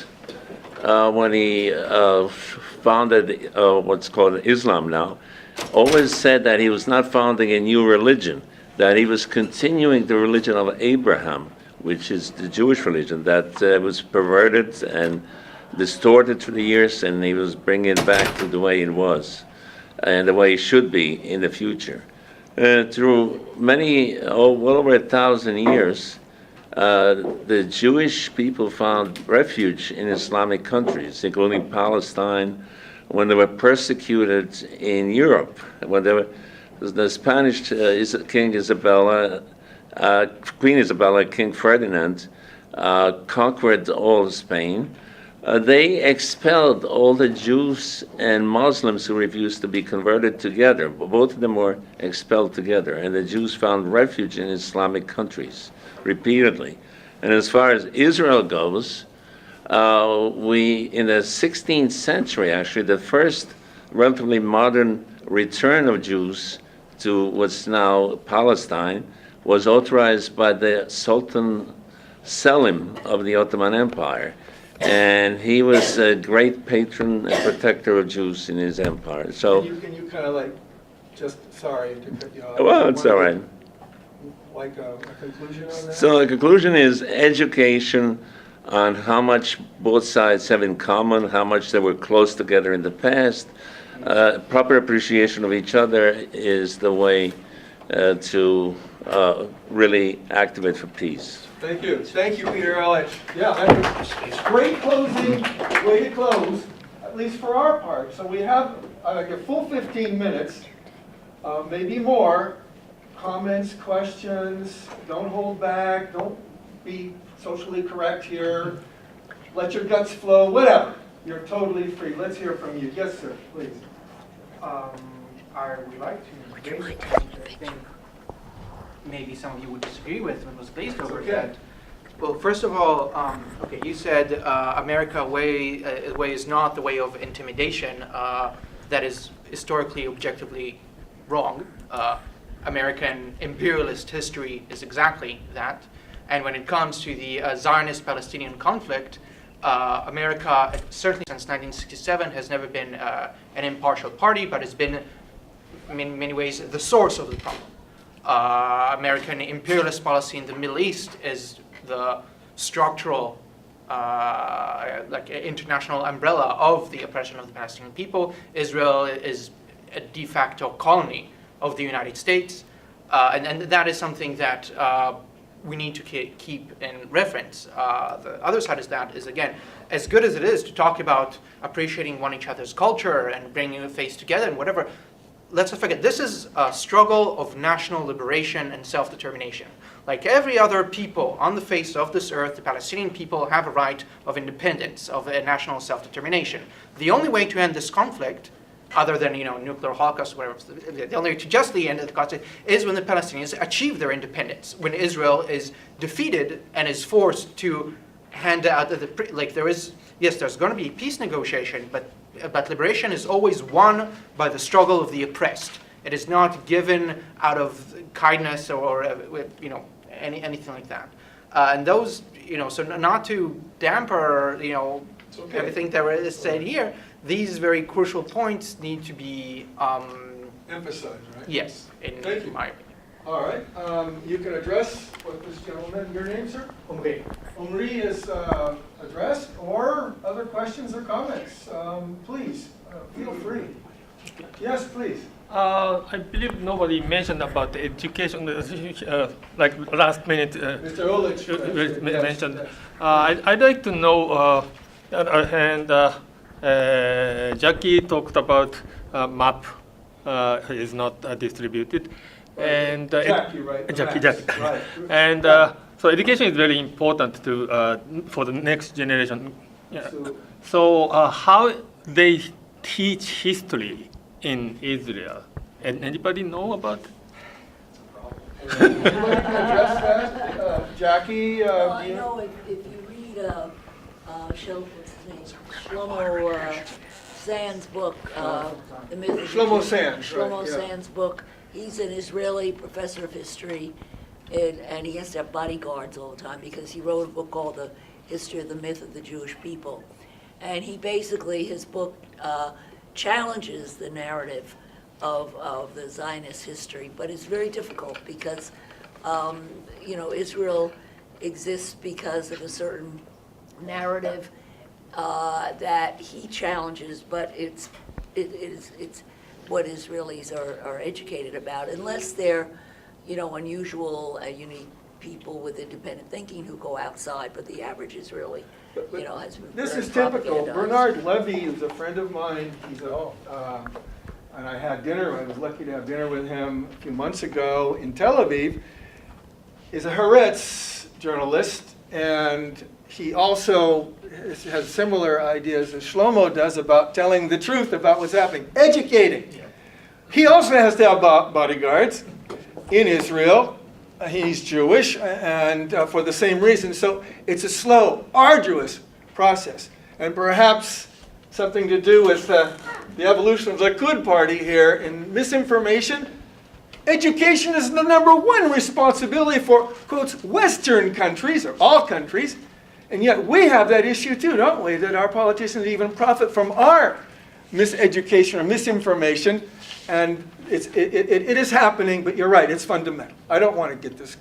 when he founded what's called Islam now, always said that he was not founding a new religion, that he was continuing the religion of Abraham, which is the Jewish religion that was perverted and distorted through the years, and he was bringing it back to the way it was and the way it should be in the future. Through many, well over 1,000 years, the Jewish people found refuge in Islamic countries, including Palestine, when they were persecuted in Europe, when the Spanish King Isabella, Queen Isabella, King Ferdinand, conquered all of Spain. They expelled all the Jews and Muslims who refused to be converted together. Both of them were expelled together, and the Jews found refuge in Islamic countries repeatedly. And as far as Israel goes, in the 16th century, actually, the first relatively modern return of Jews to what's now Palestine was authorized by the Sultan Selim of the Ottoman Empire. And he was a great patron and protector of Jews in his empire. So, Can you kind of sorry to cut you off. well, it's all right. Like a conclusion on that? So the conclusion is education on how much both sides have in common, how much they were close together in the past. Proper appreciation of each other is the way to really activate for peace. Thank you. Thank you, Peter Illich. Yeah, that's a great closing way to close, at least for our part. So we have a full 15 minutes, maybe more. Comments, questions, don't hold back, don't be socially correct here. Let your guts flow, whatever. You're totally free. Let's hear from you. Yes, sir, please. I would like to raise a point I think maybe some of you would disagree with what was glazed over that. Well, first of all, okay, you said America way is not the way of intimidation. That is historically, objectively wrong. American imperialist history is exactly that. And when it comes to the Zionist-Palestinian conflict, America, certainly since 1967, has never been an impartial party, but has been, in many ways, the source of the problem. American imperialist policy in the Middle East is the structural, international umbrella of the oppression of the Palestinian people. Israel is a de facto colony of the United States, and that is something that we need to keep in reference. The other side is again, as good as it is to talk about appreciating one each other's culture and bringing a face together and whatever, let's not forget, this is a struggle of national liberation and self-determination. Like every other people on the face of this earth, the Palestinian people have a right of independence, of a national self-determination. The only way to end this conflict, other than nuclear holocaust, whatever, the only way to justly end the conflict is when the Palestinians achieve their independence. When Israel is defeated and is forced to hand out there's going to be peace negotiation, but liberation is always won by the struggle of the oppressed. It is not given out of kindness or anything like that. And those, so not to damper, okay. everything that is said here, these very crucial points need to be Emphasized, right? yes, Thank in you. my opinion. All right, you can address what this gentleman, your name, sir? Okay. Omri is addressed, or other questions or comments, please, feel free. Yes, please. I believe nobody mentioned about the education, like last minute Mr. Olich. mentioned. Yes. I'd like to know, and Jackie talked about map is not distributed. And Jackie, right? the Jackie. maps, Right. And so education is very important to for the next generation. Yeah. So how they teach history in Israel? And anybody know about? Anybody can address that? Jackie, Well, I you know? know if you read Shlomo Sand's book, The Myth of the Shlomo Jew- Sands, right, Shlomo yeah. Sand's book. He's an Israeli professor of history, and he has to have bodyguards all the time because he wrote a book called The History of the Myth of the Jewish People. And he basically, his book challenges the narrative of the Zionist history, but it's very difficult because, Israel exists because of a certain narrative that he challenges, but it's what Israelis are educated about, unless they're, unusual, unique people with independent thinking who go outside, but the average Israeli, has been This very is typical. propagandized. Bernard Levy is a friend of mine. He's and I had dinner. I was lucky to have dinner with him a few months ago in Tel Aviv. He's a Haaretz journalist, and he also has similar ideas as Shlomo does about telling the truth about what's happening, educating. He also has to have bodyguards in Israel. He's Jewish, and for the same reason. So it's a slow, arduous process, and perhaps something to do with the evolution of the Likud party here in misinformation. Education is the #1 responsibility for, quotes, Western countries, or all countries, and yet we have that issue too, don't we, that our politicians even profit from our miseducation or misinformation, and it is happening, but you're right, it's fundamental. I don't want to get this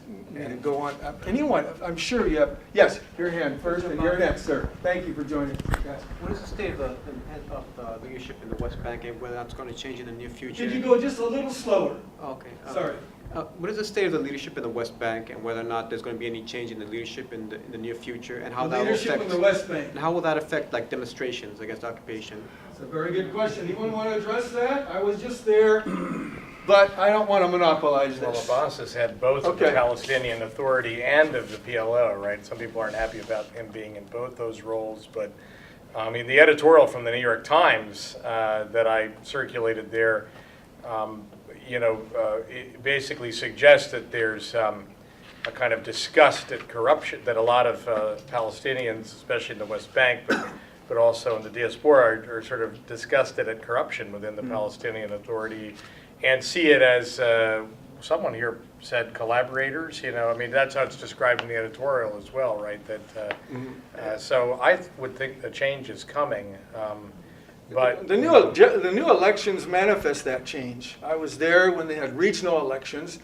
go on. Anyone, I'm sure you have, yes, your hand first, and you're next, sir. Thank you for joining us, guys. What is the state of the leadership in the West Bank and whether that's going to change in the near future? Could you go just a little slower? Okay. Sorry. What is the state of the leadership in the West Bank and whether or not there's going to be any change in the leadership in the near future and how that will Leadership affect? in the West Bank. And how will that affect like demonstrations against occupation? That's a very good question. Anyone want to address that? I was just there, but I don't want to monopolize Well, this. Abbas has had both of the Okay. Palestinian Authority and of the PLO, right? Some people aren't happy about him being in both those roles, but I mean, the editorial from the New York Times that I circulated there, it basically suggests that there's a kind of disgust at corruption, that a lot of Palestinians, especially in the West Bank, but also in the diaspora, are sort of disgusted at corruption within the Palestinian Authority and see it as, someone here said, collaborators. That's how it's described in the editorial as well, right? That so I would think a change is coming. But The new elections manifest that change. I was there when they had regional elections.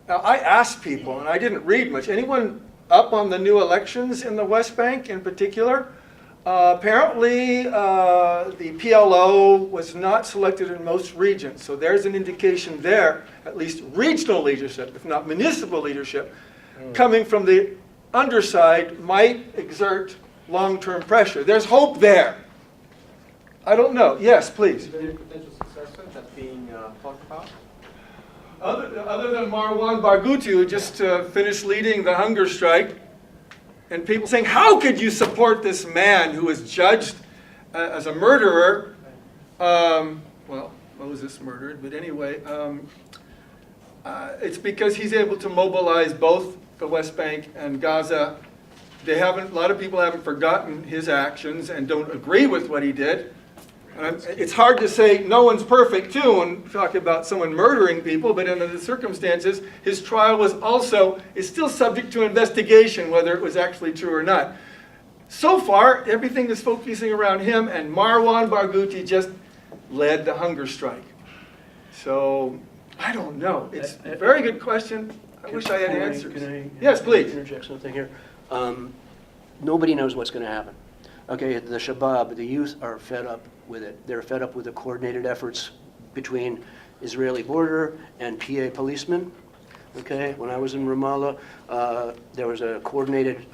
Now, I asked people, and I didn't read much. Anyone up on the new elections in the West Bank in particular? Apparently, the PLO was not selected in most regions. So there's an indication there, at least regional leadership, if not municipal leadership, coming from the underside might exert long-term pressure. There's hope there. I don't know. Yes, please. Is there any potential successor that's being talked about? Other than Marwan Barghouti, who just finished leading the hunger strike, and people saying, how could you support this man who was judged as a murderer? Well, Moses murdered, but anyway, it's because he's able to mobilize both the West Bank and Gaza. A lot of people haven't forgotten his actions and don't agree with what he did. It's hard to say no one's perfect too when talking about someone murdering people, but under the circumstances, his trial is still subject to investigation whether it was actually true or not. So far, everything is focusing around him, and Marwan Barghouti just led the hunger strike. So, I don't know. It's a very good question. I wish I had answers. Can I Yes, please. interject something here? Nobody knows what's going to happen. Okay, the Shabab, the youth are fed up with it. They're fed up with the coordinated efforts between Israeli border and PA policemen. Okay, when I was in Ramallah, there was a coordinated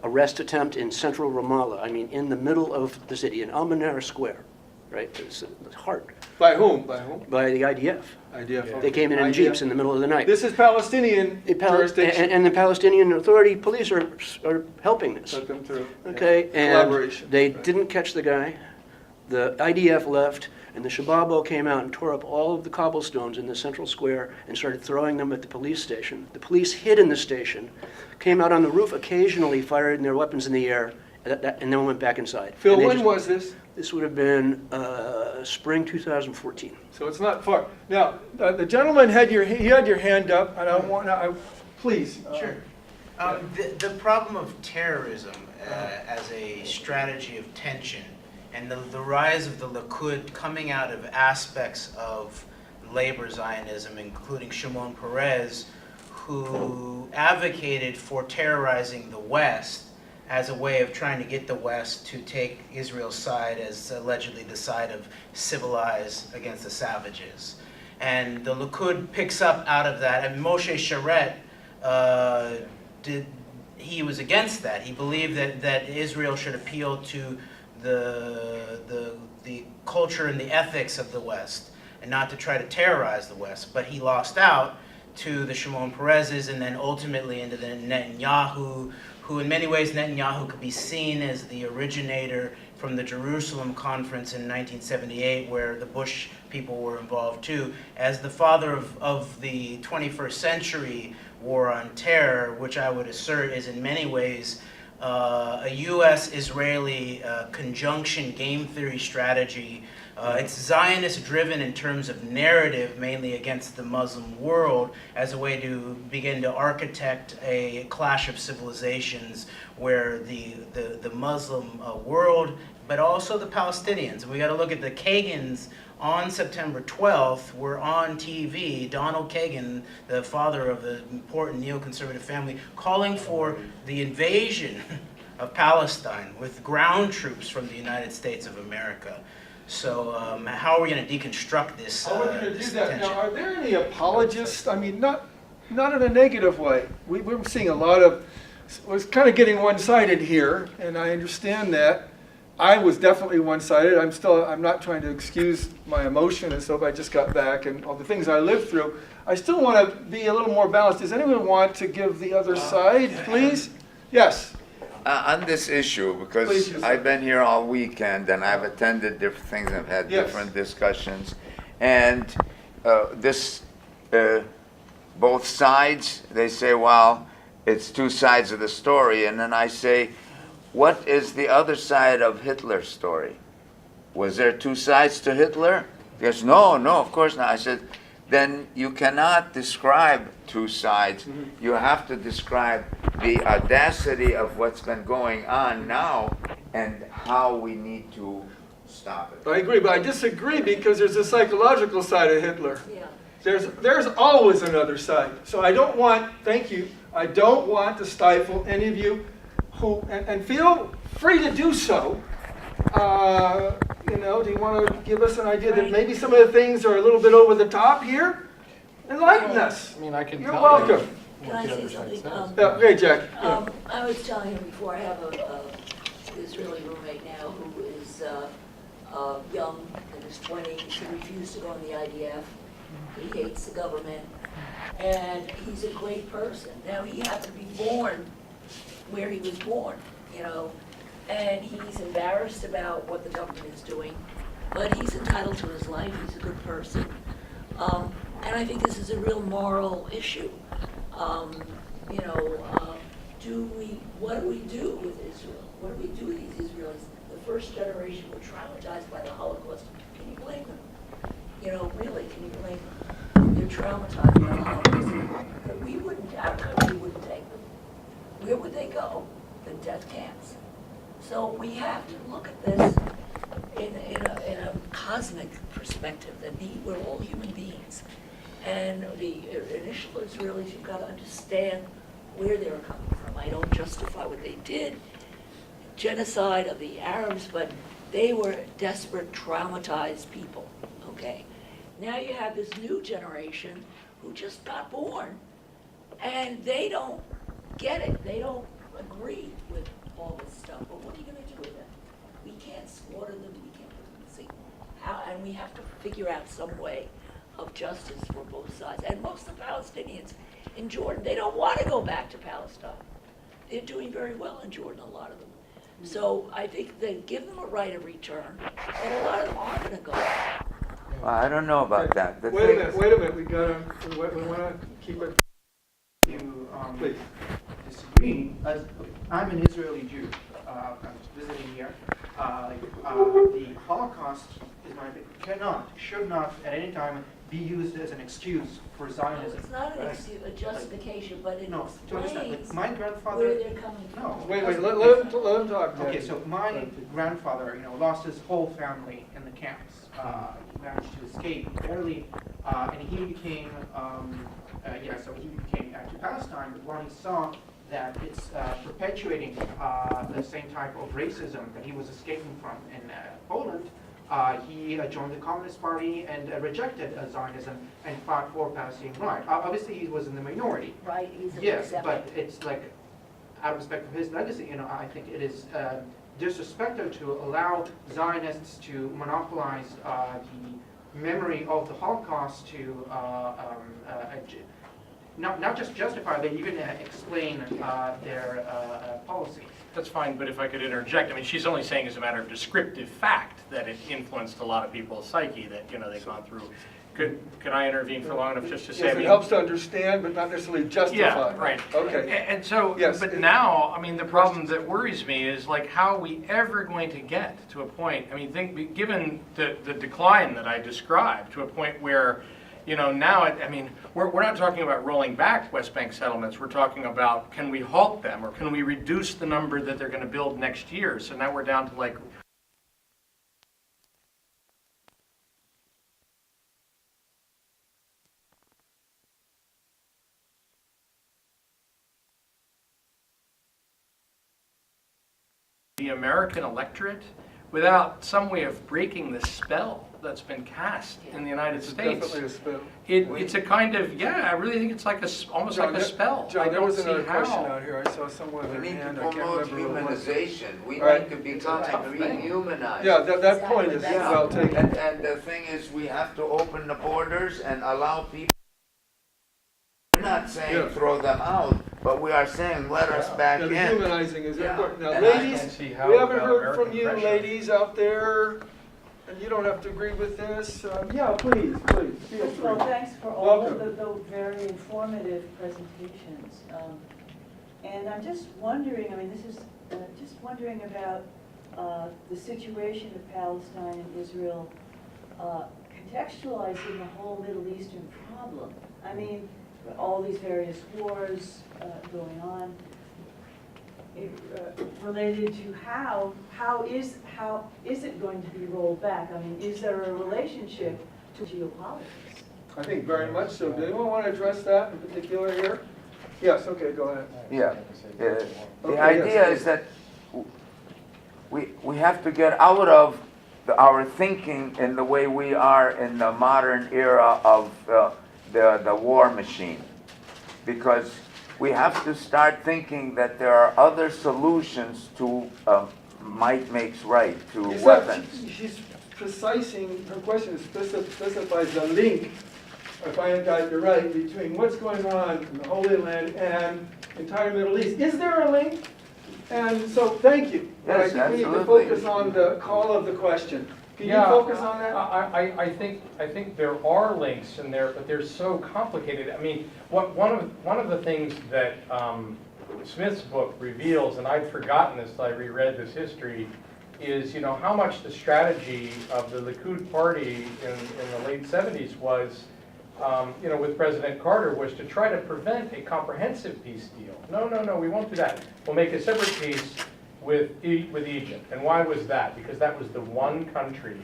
arrest attempt in central Ramallah. I mean, in the middle of the city, in Al Manara Square, right? It's the heart. By whom? By whom? By the IDF. IDF. They came in jeeps in the middle of the night. This is Palestinian jurisdiction. And the Palestinian Authority police are helping this. Took them through. Okay, and Collaboration. they didn't catch the guy. The IDF left, and the Shababo came out and tore up all of the cobblestones in the central square and started throwing them at the police station. The police hid in the station, came out on the roof, occasionally fired their weapons in the air, and then went back inside. Phil, And they when was this? This would have been spring 2014. So it's not far. Now, the gentleman had your hand up, and I want to, please. Sure. The problem of terrorism as a strategy of tension and the rise of the Likud coming out of aspects of labor Zionism, including Shimon Peres, who advocated for terrorizing the West as a way of trying to get the West to take Israel's side as allegedly the side of civilized against the savages. And the Likud picks up out of that, and Moshe Sharet he was against that. He believed that Israel should appeal to the culture and the ethics of the West and not to try to terrorize the West. But he lost out to the Shimon Pereses and then ultimately into the Netanyahu, who in many ways Netanyahu could be seen as the originator from the Jerusalem conference in 1978, where the Bush people were involved too, as the father of the 21st century war on terror, which I would assert is in many ways a U.S.-Israeli conjunction game theory strategy. It's Zionist-driven in terms of narrative, mainly against the Muslim world, as a way to begin to architect a clash of civilizations where the Muslim world, but also the Palestinians. We got to look at the Kagans on September 12th were on TV, Donald Kagan, the father of the important neoconservative family, calling for the invasion of Palestine with ground troops from the United States of America. So how are we going to deconstruct this How are we going to do that? tension? Now, are there any apologists? I mean, not in a negative way. We're seeing a lot of, was kind of getting one-sided here, and I understand that. I was definitely one-sided. I'm not trying to excuse my emotion and stuff. I just got back and all the things I lived through. I still want to be a little more balanced. Does anyone want to give the other side, please? Yes. On this issue, because Please, Yusif. I've been here all weekend and I've attended different things, I've had Yes. different discussions, and both sides, they say, well, it's two sides of the story, and then I say, what is the other side of Hitler's story? Was there two sides to Hitler? He goes, no, of course not. I said, then you cannot describe two sides. You have to describe the audacity of what's been going on now and how we need to stop it. I agree, but I disagree because there's a psychological side of Hitler. Yeah. There's always another side. So I don't want, thank you, I don't want to stifle any of you who, and feel free to do so. Do you want to give us an idea that maybe some of the things are a little bit over the top here? Enlighten us. I mean, I can You're tell welcome. you, Can I say something? Yeah, great, Jack. Yeah. I was telling him before, I have a Israeli roommate now who is young, in his 20s. He refused to go in the IDF. He hates the government, and he's a great person. Now, he happened to be born where he was born, you know, and he's embarrassed about what the government is doing, but he's entitled to his life. He's a good person. And I think this is a real moral issue. You know, what do we do with Israel? What do we do with these Israelis? The first generation were traumatized by the Holocaust. Can you blame them? You know, really, can you blame them? They're traumatized by the Holocaust. But we wouldn't, our country wouldn't take them. Where would they go? The death camps. So we have to look at this in a cosmic perspective, that we're all human beings. And the initial Israelis, you've got to understand where they're coming from. I don't justify what they did, genocide of the Arabs, but they were desperate, traumatized people, okay? Now you have this new generation who just got born, and they don't get it. They don't agree with all this stuff. But what are you going to do with them? We can't slaughter them. We can't put them in sea. And we have to figure out some way of justice for both sides. And most of the Palestinians in Jordan, they don't want to go back to Palestine. They're doing very well in Jordan, a lot of them. So I think they give them a right of return, and a lot of them are going to go back. I don't know about that. The Wait a thing minute, is- wait a minute, we want to keep it, You please. disagree. I'm an Israeli Jew. I'm visiting here. The Holocaust should not at any time be used as an excuse for No, Zionism. it's not an excuse, a justification, but it No, to understand, explains like, my where grandfather. they're coming from. No. Wait, because- let him talk, Jack. Okay, so my grandfather, lost his whole family in the camps. He managed to escape barely, and he became, he became to Palestine. But when he saw that it's perpetuating the same type of racism that he was escaping from in Poland, he joined the Communist Party and rejected Zionism and fought for Palestinian rights. Obviously, he was in the minority. Right, he's a Yes, exception. but it's like, out of respect for his legacy, I think it is disrespectful to allow Zionists to monopolize the memory of the Holocaust to not just justify, but even explain their policy. That's fine, but if I could interject, I mean, she's only saying as a matter of descriptive fact that it influenced a lot of people's psyche, that, they've gone through. Could I intervene for long enough just to say? Yes, it helps to understand, but not necessarily justify. Yeah, right. Okay. And so, Yes, but it- now, I mean, the problem that worries me is like, how are we ever going to get to a point, I mean, given the decline that I described, to a point where, now, we're not talking about rolling back West Bank settlements. We're talking about, can we halt them, or can we reduce the number that they're going to build next year? So now we're down to like the American electorate without some way of breaking the spell that's been cast in the United It's States. definitely a spell. It's a kind of, I really think it's like almost like a spell. I John, there don't was see another question how. out here. I saw someone with We their need to hand. I can't promote remember who it was. humanization. We Right. need to become tough thing. rehumanized. Yeah, that point is Exactly. well taken. And the thing is, we have to open the borders and allow people. We're not saying Yeah. throw them out, but we are saying let us back Yeah, the in. humanizing is Yeah. important. Now, And I ladies, can't see how we haven't without heard from American you, pressure. ladies out there, and you don't have to agree with this. Yeah, please, feel free. Well, thanks for all of Welcome. the very informative presentations. And I'm just wondering, this is just wondering about the situation of Palestine and Israel, contextualizing the whole Middle Eastern problem. All these various wars going on, related to how is it going to be rolled back? Is there a relationship to geopolitics? I think very much so. Does anyone want to address that in particular here? Yes, okay, go ahead. Yeah. Okay, The idea yes. is that we have to get out of our thinking in the way we are in the modern era of the war machine. Because we have to start thinking that there are other solutions to might makes right, to weapons. She's precising, her question specifies the link, if I got you right, between what's going on in the Holy Land and the entire Middle East. Is there a link? And so, thank you. But Yes, I think we need to absolutely. focus on the call of the question. Can you Yeah, focus on that? I think there are links in there, but they're so complicated. I mean, one of the things that Smith's book reveals, and I'd forgotten this till I reread this history, is how much the strategy of the Likud party in the late 70s was, with President Carter, was to try to prevent a comprehensive peace deal. No, we won't do that. We'll make a separate peace with Egypt. And why was that? Because that was the one country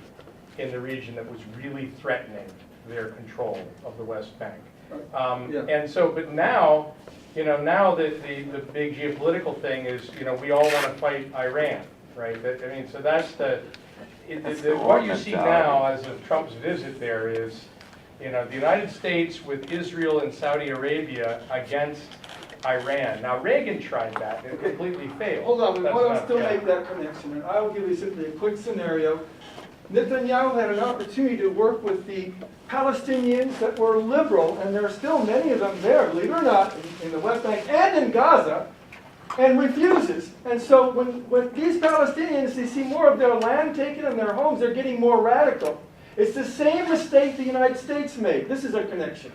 in the region that was really threatening their control of the West Bank. And so, but now, now that the big geopolitical thing is, we all want to fight Iran, right? So that's what you see now as of Trump's visit there is, the United States with Israel and Saudi Arabia against Iran. Now, Reagan tried that and it completely failed. Hold on, we That's want to not- still yeah. make that connection, and I will give you simply a quick scenario. Netanyahu had an opportunity to work with the Palestinians that were liberal, and there are still many of them there, believe it or not, in the West Bank and in Gaza, and refuses. And so when these Palestinians, they see more of their land taken and their homes, they're getting more radical. It's the same mistake the United States made. This is a connection.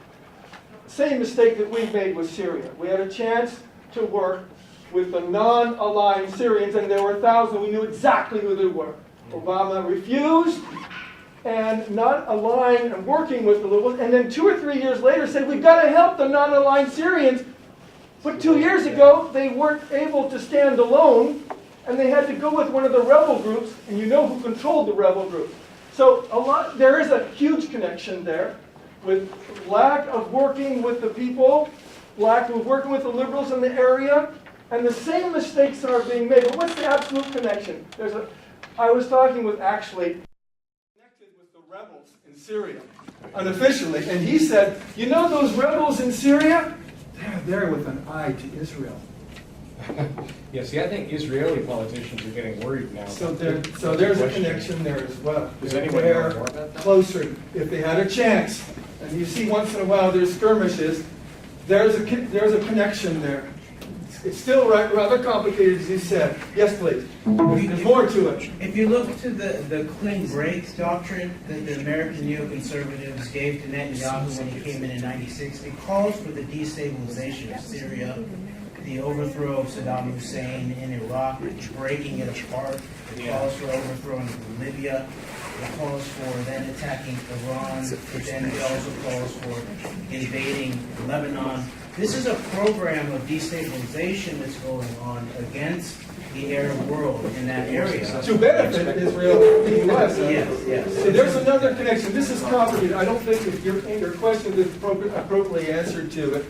Same mistake that we made with Syria. We had a chance to work with the non-aligned Syrians, and there were thousands. We knew exactly who they were. Obama refused and not aligned and working with the liberals, and then 2 or 3 years later said, we've got to help the non-aligned Syrians. But 2 years ago, they weren't able to stand alone, and they had to go with one of the rebel groups, and you know who controlled the rebel group. So there is a huge connection there with lack of working with the people, lack of working with the liberals in the area, and the same mistakes are being made. But what's the absolute connection? I was talking with connected with the rebels in Syria, unofficially, and he said, those rebels in Syria, they're there with an eye to Israel. Yeah, see, I think Israeli politicians are getting worried now. So there's a connection there as well. Does They're anyone know more about that? closer if they had a chance. And you see once in a while there's skirmishes. There's a connection there. It's still rather complicated, as you said. Yes, please. There's more to it. If you look to the clean break doctrine that the American neoconservatives gave to Netanyahu when he came in '96, it calls for the destabilization of Syria, the overthrow of Saddam Hussein in Iraq, breaking it apart. It calls for overthrowing Libya. It calls for then attacking Iran. Then it also calls for invading Lebanon. This is a program of destabilization that's going on against the Arab world in that area. To benefit Israel, the U.S. Yes. So there's another connection. This is complicated. I don't think if your question is appropriately answered to it.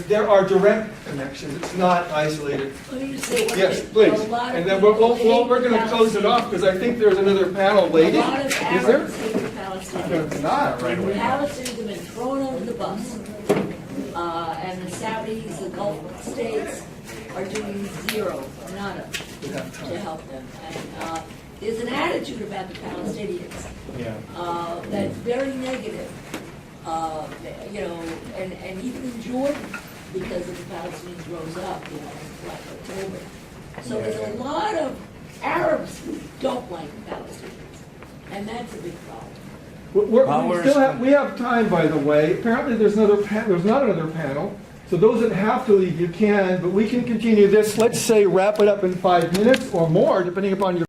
There are direct connections. It's not isolated. Let me just say one Yes, thing. please. A lot of And then people we're going to hate close it off because I think there's another panel A waiting. lot of Is there? Arabs hate the Palestinians. It's not. The Palestinians have been thrown under the bus. And the Saudis, the Gulf states, are doing zero, nada, to help them. And there's an attitude about the Palestinians that's very negative. And even in Jordan, because of the Palestinians rose up, in Black October. So there's a lot of Arabs who don't like the Palestinians, and that's a big problem. We have time, by the way. Apparently, there's not another panel. So those that have to leave, you can, but we can continue this. Let's say wrap it up in 5 minutes or more, depending upon your